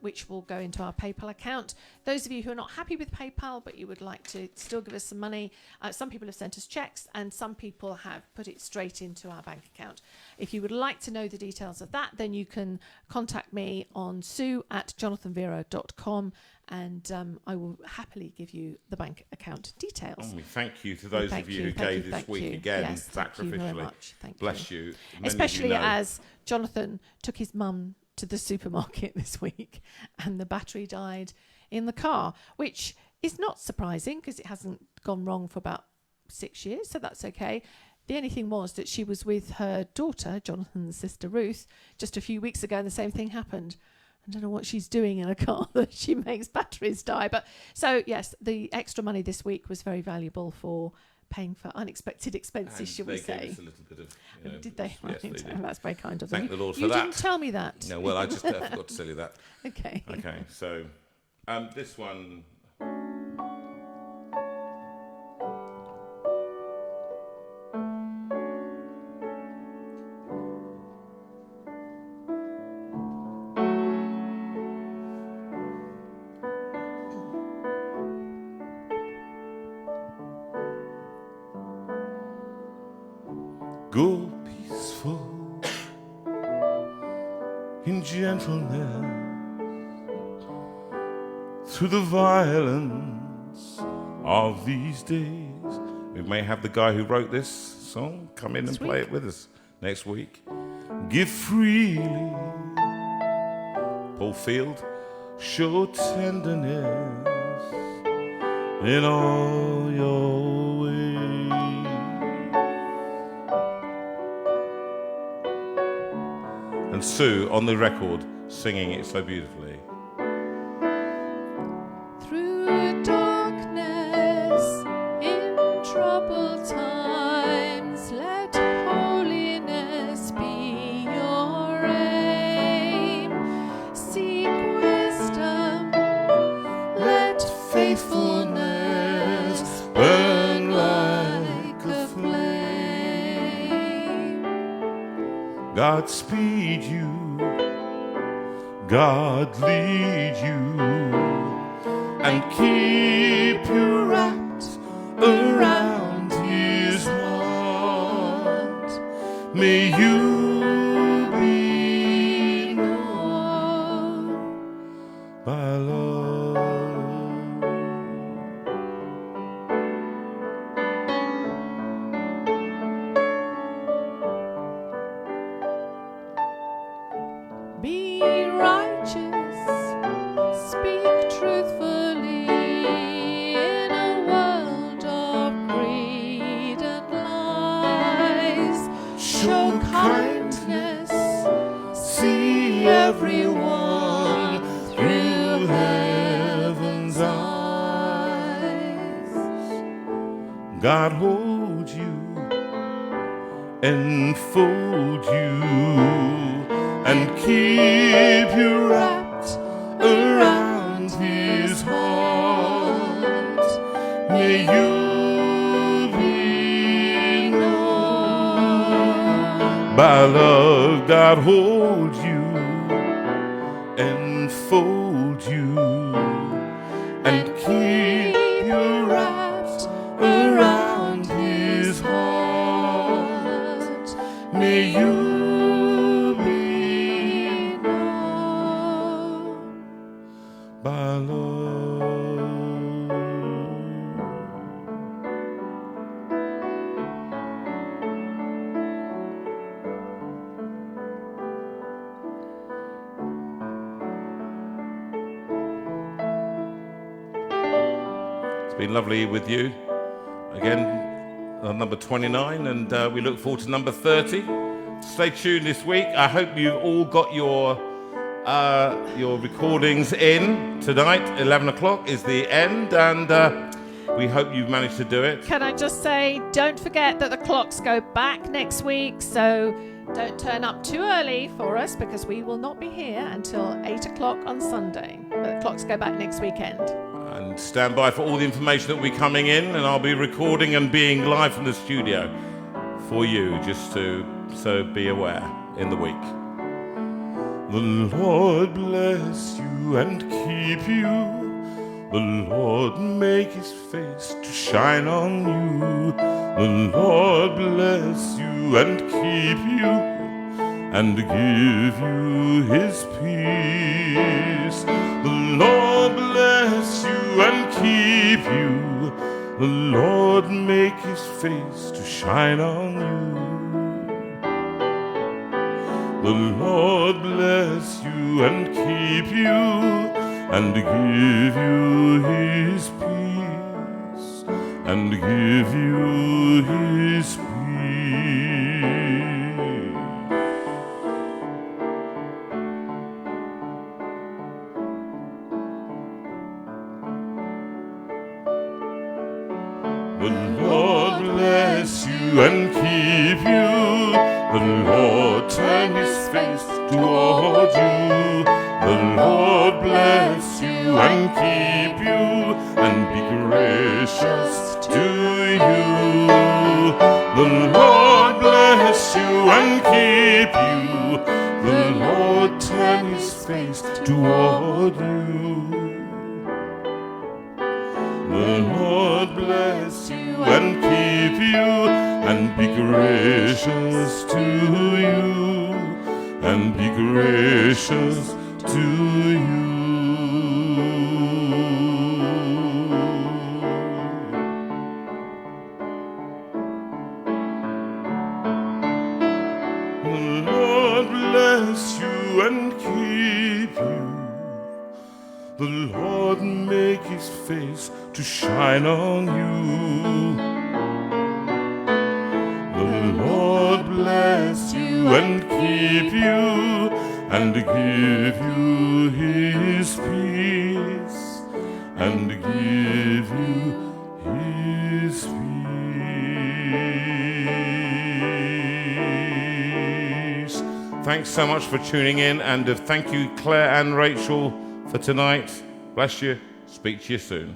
which will go into our PayPal account. Those of you who are not happy with PayPal, but you would like to still give us some money, some people have sent us checks and some people have put it straight into our bank account. If you would like to know the details of that, then you can contact me on sue@jonathanvera.com, and I will happily give you the bank account details. And we thank you to those of you who gave this week again, yes, sacrificially. Thank you very much. Thank Bless you. Especially as Jonathan took his mum to the supermarket this week and the battery died in the car, which is not surprising because it hasn't gone wrong for about 6 years, so that's okay. The only thing was that she was with her daughter, Jonathan's sister Ruth, just a few weeks ago, and the same thing happened. I don't know what she's doing in a car that she makes batteries die. But so, yes, the extra money this week was very valuable for paying for unexpected expenses, shall we They gave say? us a little bit of, Did they? Yes, they did. That's very kind of Thank them. the Lord for You that. didn't tell me that. No, well, I just forgot to tell you that. Okay. Okay, so this one. Go peaceful in gentleness through the violence of these days. We may have the guy who wrote this song come in and play it with us next week. Give freely, Paul Field, show tenderness in all your ways. And Sue on the record singing it so beautifully. Through darkness in troubled times, let holiness be your aim. Seek wisdom, let faithfulness burn like a flame. God speed you, God lead you, and keep you wrapped around his heart. May you be known by love. Be righteous, speak truthfully in a world of greed and lies. Show kindness, see everyone through heaven's eyes. God hold you, enfold you, and keep you wrapped around his heart. May you be known by love. God hold you, enfold you, and keep you wrapped around his heart. May you by love. It's been lovely with you again on number 29, and we look forward to number 30. Stay tuned this week. I hope you've all got your recordings in tonight. 11 o'clock is the end, and we hope you've managed to do it. Can I just say, don't forget that the clocks go back next week, so don't turn up too early for us because we will not be here until 8 o'clock on Sunday. But the clocks go back next weekend. And stand by for all the information that will be coming in, and I'll be recording and being live from the studio for you, just so be aware in the week. The Lord bless you and keep you. The Lord make his face to shine on you. The Lord bless you and keep you, and give you his peace. The Lord bless you and keep you. The Lord make his face to shine on you. The Lord bless you and keep you, and give you his peace, and give you his peace. The Lord bless you and keep you. The Lord turn his face toward you. The Lord bless you and keep you and be gracious to you. The Lord bless you and keep you. The Lord turn his face toward you. The Lord bless you and keep you and be gracious to you and be gracious to you. The Lord bless you and keep you. The Lord make his face to shine on you. The Lord bless you and keep you and give you his peace and give you his peace. Thanks so much for tuning in, and thank you Claire and Rachel for tonight. Bless you. Speak to you soon.